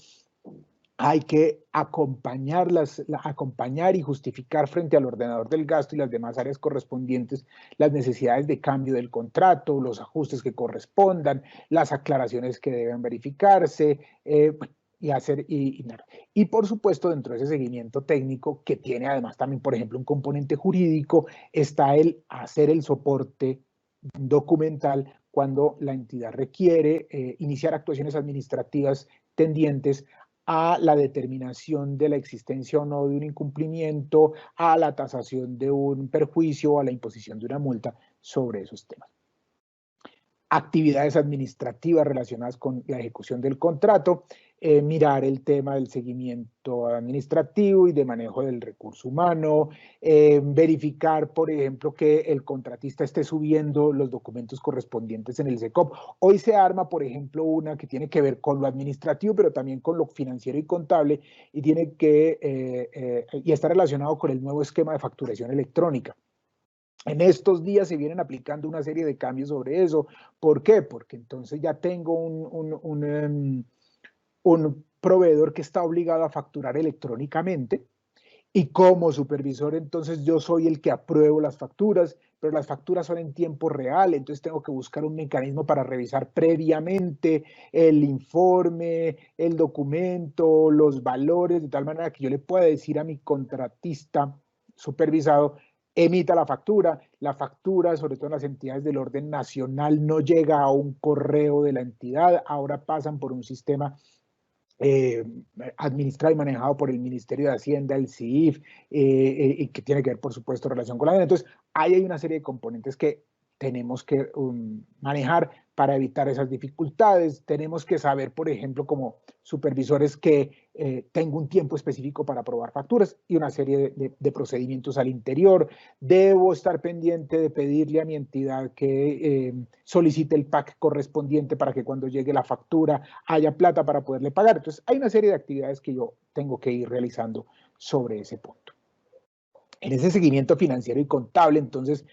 Hay que acompañar y justificar frente al ordenador del gasto y las demás áreas correspondientes las necesidades de cambio del contrato, los ajustes que correspondan, las aclaraciones que deben verificarse, y por supuesto, dentro de ese seguimiento técnico, que tiene además también, por ejemplo, un componente jurídico, está el hacer el soporte documental cuando la entidad requiere iniciar actuaciones administrativas tendientes a la determinación de la existencia o no de un incumplimiento, a la tasación de un perjuicio o a la imposición de una multa sobre esos temas. Actividades administrativas relacionadas con la ejecución del contrato, mirar el tema del seguimiento administrativo y de manejo del recurso humano, verificar, por ejemplo, que el contratista esté subiendo los documentos correspondientes en el SECOP. Hoy se arma, por ejemplo, una que tiene que ver con lo administrativo, pero también con lo financiero y contable, y tiene y está relacionado con el nuevo esquema de facturación electrónica. En estos días se vienen aplicando una serie de cambios sobre eso. ¿Por qué? Porque entonces ya tengo un proveedor que está obligado a facturar electrónicamente, y como supervisor entonces yo soy el que apruebo las facturas, pero las facturas son en tiempo real, entonces tengo que buscar un mecanismo para revisar previamente el informe, el documento, los valores, de tal manera que yo le pueda decir a mi contratista supervisado: emita la factura, sobre todo en las entidades del orden nacional, no llega a un correo de la entidad, ahora pasan por un sistema administrado y manejado por el Ministerio de Hacienda, el CIF, y que tiene que ver, por supuesto, relación con la DENA. Entonces, ahí hay una serie de componentes que tenemos que manejar para evitar esas dificultades. Tenemos que saber, por ejemplo, como supervisores, que tengo un tiempo específico para aprobar facturas y una serie de procedimientos al interior. Debo estar pendiente de pedirle a mi entidad que solicite el PAC correspondiente para que cuando llegue la factura haya plata para poderle pagar. Entonces, hay una serie de actividades que yo tengo que ir realizando sobre ese punto. En ese seguimiento financiero y contable, entonces,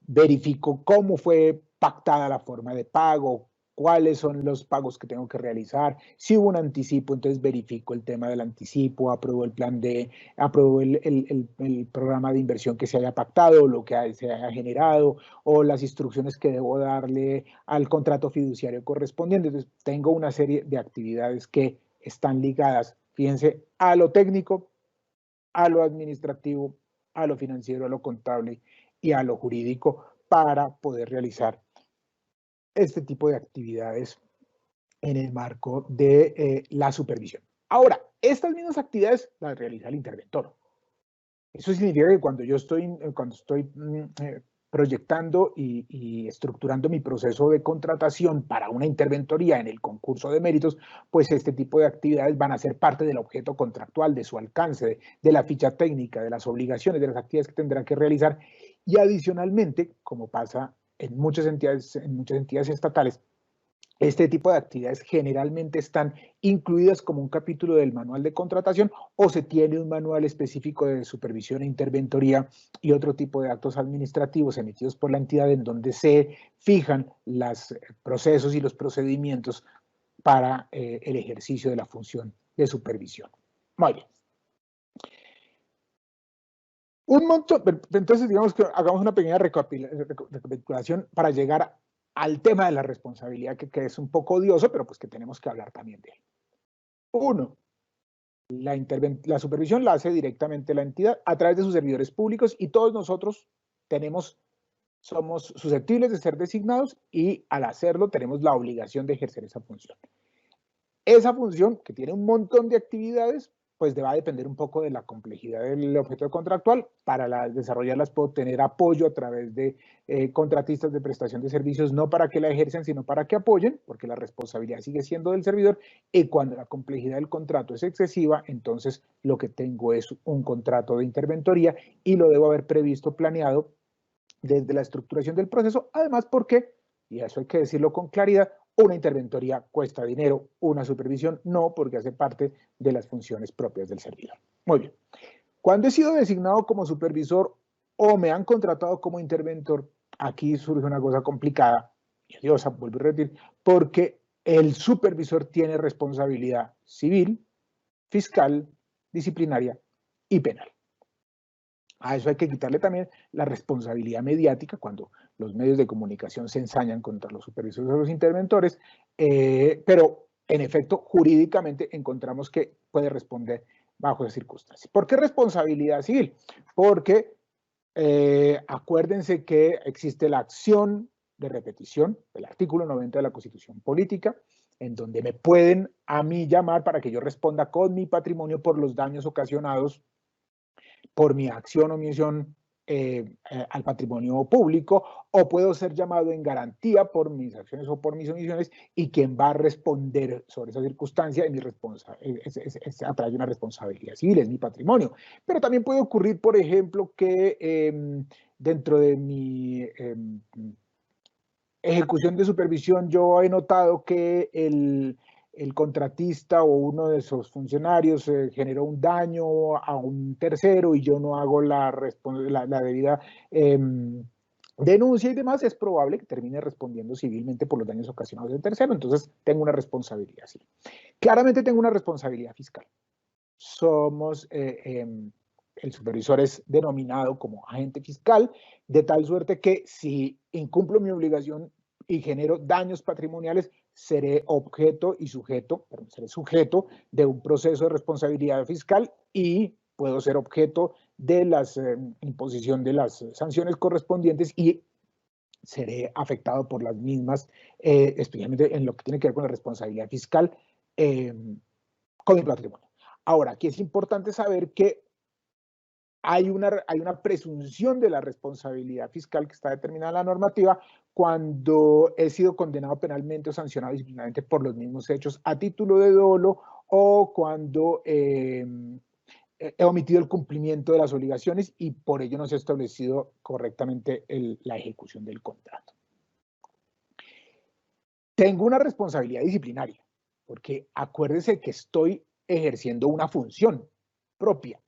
verifico cómo fue pactada la forma de pago, cuáles son los pagos que tengo que realizar, si hubo un anticipo, entonces verifico el tema del anticipo, apruebo el plan apruebo el programa de inversión que se haya pactado, lo que se haya generado, o las instrucciones que debo darle al contrato fiduciario correspondiente. Entonces, tengo una serie de actividades que están ligadas, fíjense, a lo técnico, a lo administrativo, a lo financiero, a lo contable y a lo jurídico, para poder realizar este tipo de actividades en el marco de la supervisión. Ahora, estas mismas actividades las realiza el interventor. Eso significa que cuando yo estoy proyectando y estructurando mi proceso de contratación para una interventoría en el concurso de méritos, pues este tipo de actividades van a ser parte del objeto contractual, de su alcance, de la ficha técnica, de las obligaciones, de las actividades que tendrán que realizar. Y adicionalmente, como pasa en muchas entidades estatales, este tipo de actividades generalmente están incluidas como un capítulo del manual de contratación, o se tiene un manual específico de supervisión e interventoría y otro tipo de actos administrativos emitidos por la entidad, en donde se fijan los procesos y los procedimientos para el ejercicio de la función de supervisión. Muy bien. Entonces, digamos que hagamos una pequeña recapitulación para llegar al tema de la responsabilidad, que es un poco odioso, pero pues que tenemos que hablar también de él. Uno, la supervisión la hace directamente la entidad a través de sus servidores públicos, y todos nosotros somos susceptibles de ser designados, y al hacerlo tenemos la obligación de ejercer esa función. Esa función, que tiene un montón de actividades, pues va a depender un poco de la complejidad del objeto contractual. Para desarrollarlas puedo tener apoyo a través de contratistas de prestación de servicios, no para que la ejerzan, sino para que apoyen, porque la responsabilidad sigue siendo del servidor. Y cuando la complejidad del contrato es excesiva, entonces lo que tengo es un contrato de interventoría, y lo debo haber previsto, planeado desde la estructuración del proceso. Además, porque, y eso hay que decirlo con claridad, una interventoría cuesta dinero, una supervisión no, porque hace parte de las funciones propias del servidor. Muy bien. Cuando he sido designado como supervisor o me han contratado como interventor, aquí surge una cosa complicada, y odiosa, vuelvo a repetir, porque el supervisor tiene responsabilidad civil, fiscal, disciplinaria y penal. A eso hay que quitarle también la responsabilidad mediática, cuando los medios de comunicación se ensañan contra los supervisores o los interventores, pero en efecto, jurídicamente encontramos que puede responder bajo esas circunstancias. ¿Por qué responsabilidad civil? Porque acuérdense que existe la acción de repetición, el artículo 90 de la Constitución Política, en donde me pueden a mí llamar para que yo responda con mi patrimonio por los daños ocasionados por mi acción o omisión al patrimonio público, o puedo ser llamado en garantía por mis acciones o por mis omisiones, y quien va a responder sobre esa circunstancia es a través de una responsabilidad civil, es mi patrimonio. Pero también puede ocurrir, por ejemplo, que dentro de mi ejecución de supervisión yo he notado que el contratista o uno de esos funcionarios generó un daño a un tercero, y yo no hago la debida denuncia y demás. Es probable que termine respondiendo civilmente por los daños ocasionados del tercero. Entonces tengo una responsabilidad civil. Claramente tengo una responsabilidad fiscal. El supervisor es denominado como agente fiscal, de tal suerte que si incumplo mi obligación y genero daños patrimoniales, seré sujeto de un proceso de responsabilidad fiscal, y puedo ser objeto de la imposición de las sanciones correspondientes, y seré afectado por las mismas, especialmente en lo que tiene que ver con la responsabilidad fiscal con mi patrimonio. Ahora, aquí es importante saber que hay una presunción de la responsabilidad fiscal que está determinada en la normativa cuando he sido condenado penalmente o sancionado disciplinariamente por los mismos hechos a título de dolo o cuando he omitido el cumplimiento de las obligaciones y por ello no se ha establecido correctamente la ejecución del contrato. Tengo una responsabilidad disciplinaria, porque acuérdese que estoy ejerciendo una función propia.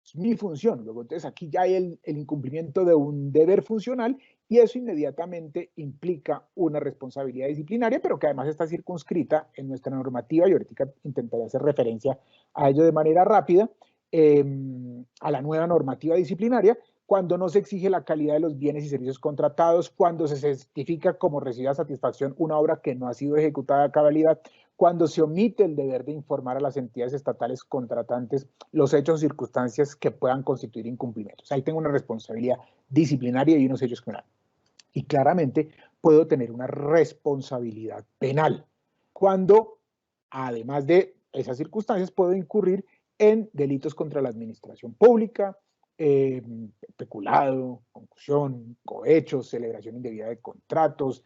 Es mi función. Luego, entonces, aquí ya hay el incumplimiento de un deber funcional y eso inmediatamente implica una responsabilidad disciplinaria, pero que además está circunscrita en nuestra normativa, y ahorita intentaré hacer referencia a ello de manera rápida, a la nueva normativa disciplinaria, cuando no se exige la calidad de los bienes y servicios contratados, cuando se certifica como recibida satisfacción una obra que no ha sido ejecutada a cabalidad, cuando se omite el deber de informar a las entidades estatales contratantes los hechos o circunstancias que puedan constituir incumplimientos. Ahí tengo una responsabilidad disciplinaria y unos hechos criminales. Y claramente puedo tener una responsabilidad penal cuando, además de esas circunstancias, puedo incurrir en delitos contra la administración pública, peculado, concusión, cohechos, celebración indebida de contratos,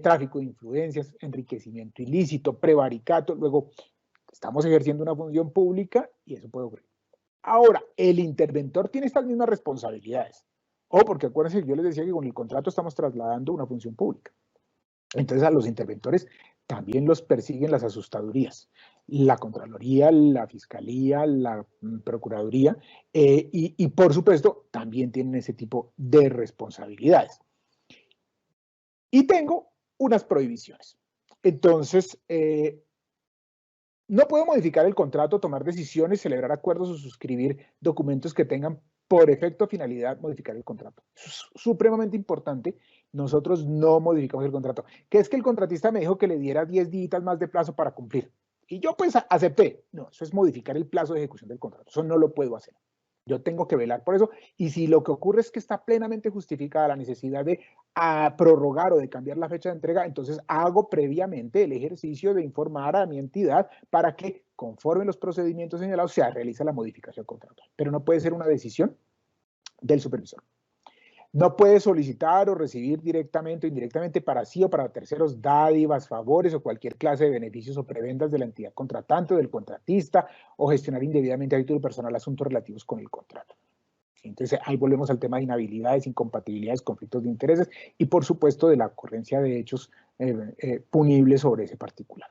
tráfico de influencias, enriquecimiento ilícito, prevaricato. Luego, estamos ejerciendo una función pública y eso puede ocurrir. Ahora, el interventor tiene estas mismas responsabilidades. Porque acuérdense, yo les decía que con el contrato estamos trasladando una función pública. Entonces a los interventores también los persiguen las asustadurías, la Contraloría, la Fiscalía, la Procuraduría, y por supuesto también tienen ese tipo de responsabilidades. Y tengo unas prohibiciones. Entonces, no puedo modificar el contrato, tomar decisiones, celebrar acuerdos o suscribir documentos que tengan por efecto o finalidad modificar el contrato. Es supremamente importante. Nosotros no modificamos el contrato. Que es que el contratista me dijo que le diera 10 días más de plazo para cumplir. Y yo pues acepté. No, eso es modificar el plazo de ejecución del contrato. Eso no lo puedo hacer. Yo tengo que velar por eso. Y si lo que ocurre es que está plenamente justificada la necesidad de prorrogar o de cambiar la fecha de entrega, entonces hago previamente el ejercicio de informar a mi entidad para que, conforme los procedimientos señalados, se realice la modificación contractual. Pero no puede ser una decisión del supervisor. No puede solicitar o recibir directamente o indirectamente para sí o para terceros dádivas, favores o cualquier clase de beneficios o prebendas de la entidad contratante o del contratista o gestionar indebidamente a título personal asuntos relativos con el contrato. Entonces ahí volvemos al tema de inhabilidades, incompatibilidades, conflictos de intereses y por supuesto de la ocurrencia de hechos punibles sobre ese particular.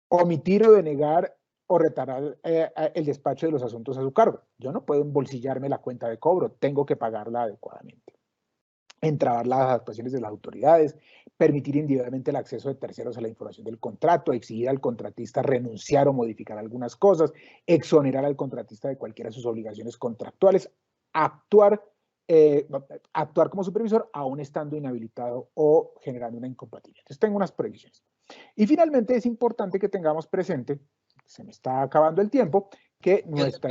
Omitir o denegar o retardar el despacho de los asuntos a su cargo. Yo no puedo embolsillarme la cuenta de cobro, tengo que pagarla adecuadamente. Entrabar las actuaciones de las autoridades, permitir indebidamente el acceso de terceros a la información del contrato, exigir al contratista renunciar o modificar algunas cosas, exonerar al contratista de cualquiera de sus obligaciones contractuales, actuar como supervisor aún estando inhabilitado o generando una incompatibilidad. Entonces tengo unas prohibiciones. Y finalmente es importante que tengamos presente, se me está acabando el tiempo, que nuestro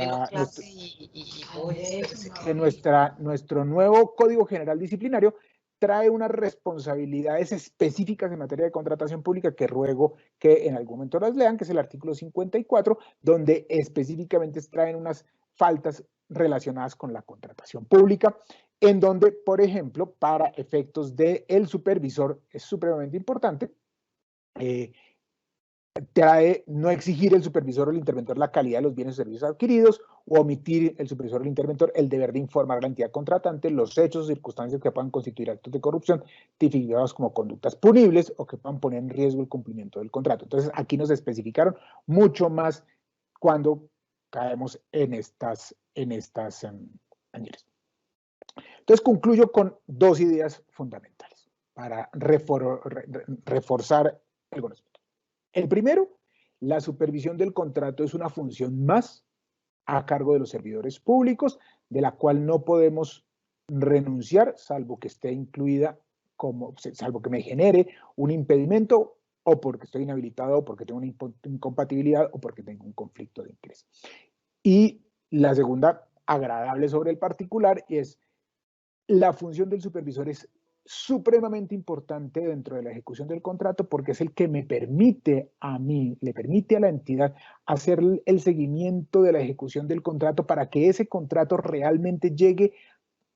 nuevo Código General Disciplinario trae unas responsabilidades específicas en materia de contratación pública que ruego que en algún momento las lean, que es el artículo 54, donde específicamente traen unas faltas relacionadas con la contratación pública, en donde, por ejemplo, para efectos del supervisor, es supremamente importante, trae no exigir el supervisor o el interventor la calidad de los bienes o servicios adquiridos o omitir el supervisor o el interventor el deber de informar a la entidad contratante los hechos o circunstancias que puedan constituir actos de corrupción tipificados como conductas punibles o que puedan poner en riesgo el cumplimiento del contrato. Entonces aquí nos especificaron mucho más cuando caemos en estas maneras. Entonces concluyo con dos ideas fundamentales para reforzar el conocimiento. El primero, la supervisión del contrato es una función más a cargo de los servidores públicos, de la cual no podemos renunciar, salvo que esté incluida salvo que me genere un impedimento o porque estoy inhabilitado o porque tengo una incompatibilidad o porque tengo un conflicto de interés. Y la segunda, agradable sobre el particular, es la función del supervisor es supremamente importante dentro de la ejecución del contrato porque es el que me permite a mí, le permite a la entidad hacer el seguimiento de la ejecución del contrato para que ese contrato realmente llegue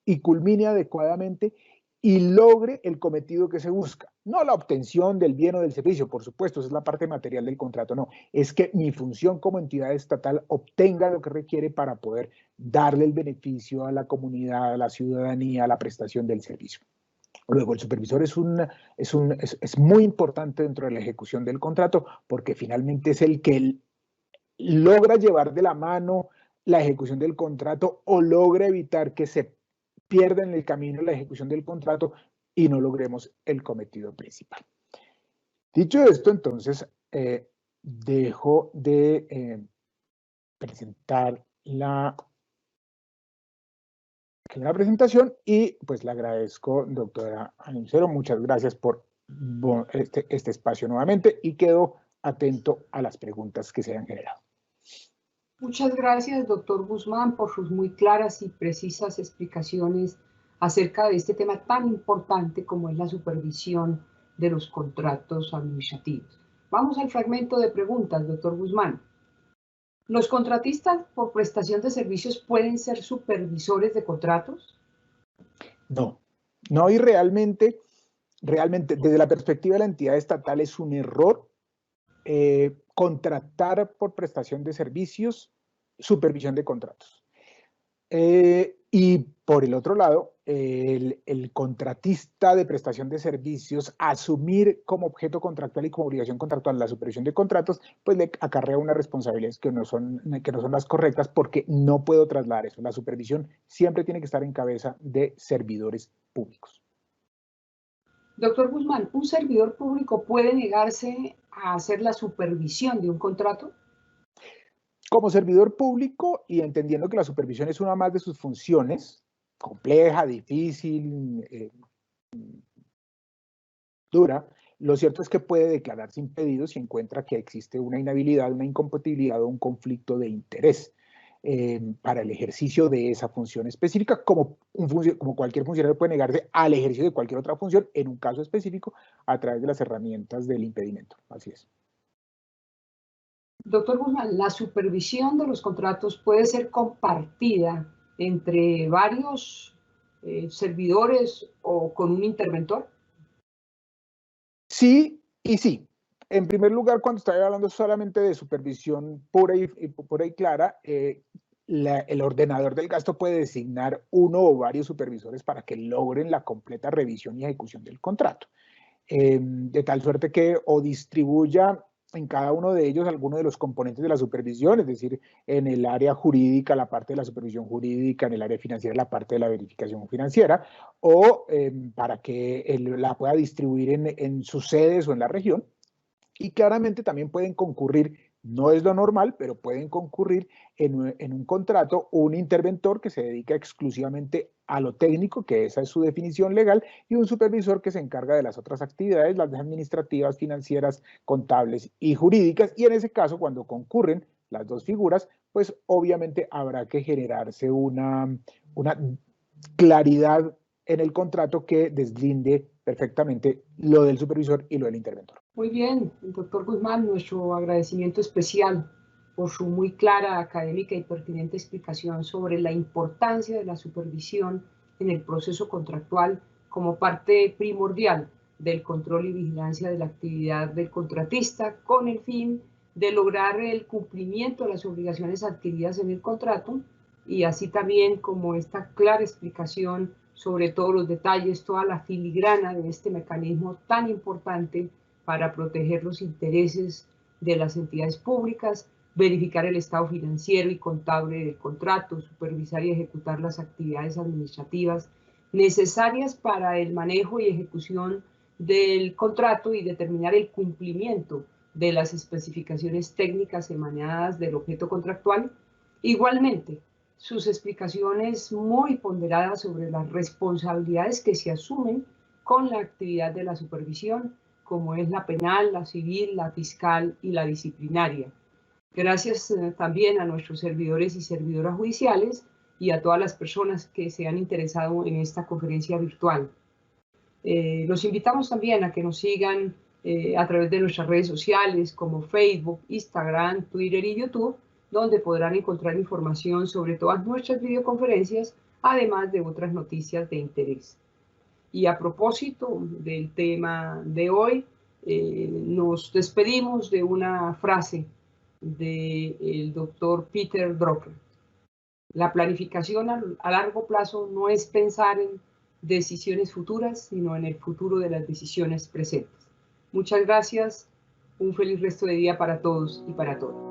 y culmine adecuadamente y logre el cometido que se busca. No la obtención del bien o del servicio, por supuesto, esa es la parte material del contrato, no. Es que mi función como entidad estatal obtenga lo que requiere para poder darle el beneficio a la comunidad, a la ciudadanía, a la prestación del servicio. Luego, el supervisor es muy importante dentro de la ejecución del contrato porque finalmente es el que logra llevar de la mano la ejecución del contrato o logra evitar que se pierda en el camino la ejecución del contrato y no logremos el cometido principal. Dicho esto, entonces, dejo de presentar la presentación y pues le agradezco, doctora Ana Lucero, muchas gracias por este espacio nuevamente y quedo atento a las preguntas que se hayan generado. Muchas gracias, doctor Guzmán, por sus muy claras y precisas explicaciones acerca de este tema tan importante como es la supervisión de los contratos administrativos. Vamos al fragmento de preguntas, doctor Guzmán. ¿Los contratistas por prestación de servicios pueden ser supervisores de contratos? No, y realmente desde la perspectiva de la entidad estatal es un error contratar por prestación de servicios, supervisión de contratos. Y por el otro lado, el contratista de prestación de servicios asumir como objeto contractual y como obligación contractual la supervisión de contratos, pues le acarrea unas responsabilidades que no son las correctas porque no puedo trasladar eso. La supervisión siempre tiene que estar en cabeza de servidores públicos. Doctor Guzmán, ¿un servidor público puede negarse a hacer la supervisión de un contrato? Como servidor público y entendiendo que la supervisión es una más de sus funciones, compleja, difícil, dura, lo cierto es que puede declararse impedido si encuentra que existe una inhabilidad, una incompatibilidad o un conflicto de interés para el ejercicio de esa función específica, como cualquier funcionario puede negarse al ejercicio de cualquier otra función, en un caso específico, a través de las herramientas del impedimento. Así es. Doctor Guzmán, ¿la supervisión de los contratos puede ser compartida entre varios servidores o con un interventor? Sí y sí. En primer lugar, cuando estaba hablando solamente de supervisión pura y clara, el ordenador del gasto puede designar uno o varios supervisores para que logren la completa revisión y ejecución del contrato. De tal suerte que o distribuya en cada uno de ellos alguno de los componentes de la supervisión, es decir, en el área jurídica, la parte de la supervisión jurídica, en el área financiera, la parte de la verificación financiera, o para que la pueda distribuir en sus sedes o en la región. Y claramente también pueden concurrir, no es lo normal, pero pueden concurrir en un contrato un interventor que se dedica exclusivamente a lo técnico, que esa es su definición legal, y un supervisor que se encarga de las otras actividades, las administrativas, financieras, contables y jurídicas. Y en ese caso, cuando concurren las dos figuras, pues obviamente habrá que generarse una claridad en el contrato que deslinde perfectamente lo del supervisor y lo del interventor. Muy bien, doctor Guzmán, nuestro agradecimiento especial por su muy clara, académica y pertinente explicación sobre la importancia de la supervisión en el proceso contractual como parte primordial del control y vigilancia de la actividad del contratista con el fin de lograr el cumplimiento de las obligaciones adquiridas en el contrato y así también como esta clara explicación sobre todos los detalles, toda la filigrana de este mecanismo tan importante para proteger los intereses de las entidades públicas, verificar el estado financiero y contable del contrato, supervisar y ejecutar las actividades administrativas necesarias para el manejo y ejecución del contrato y determinar el cumplimiento de las especificaciones técnicas emanadas del objeto contractual. Igualmente, sus explicaciones muy ponderadas sobre las responsabilidades que se asumen con la actividad de la supervisión, como es la penal, la civil, la fiscal y la disciplinaria. Gracias también a nuestros servidores y servidoras judiciales y a todas las personas que se han interesado en esta conferencia virtual. Los invitamos también a que nos sigan a través de nuestras redes sociales como Facebook, Instagram, Twitter y YouTube, donde podrán encontrar información sobre todas nuestras videoconferencias, además de otras noticias de interés. Y a propósito del tema de hoy, nos despedimos de una frase del doctor Peter Drucker. La planificación a largo plazo no es pensar en decisiones futuras, sino en el futuro de las decisiones presentes. Muchas gracias. Un feliz resto de día para todos y para todas.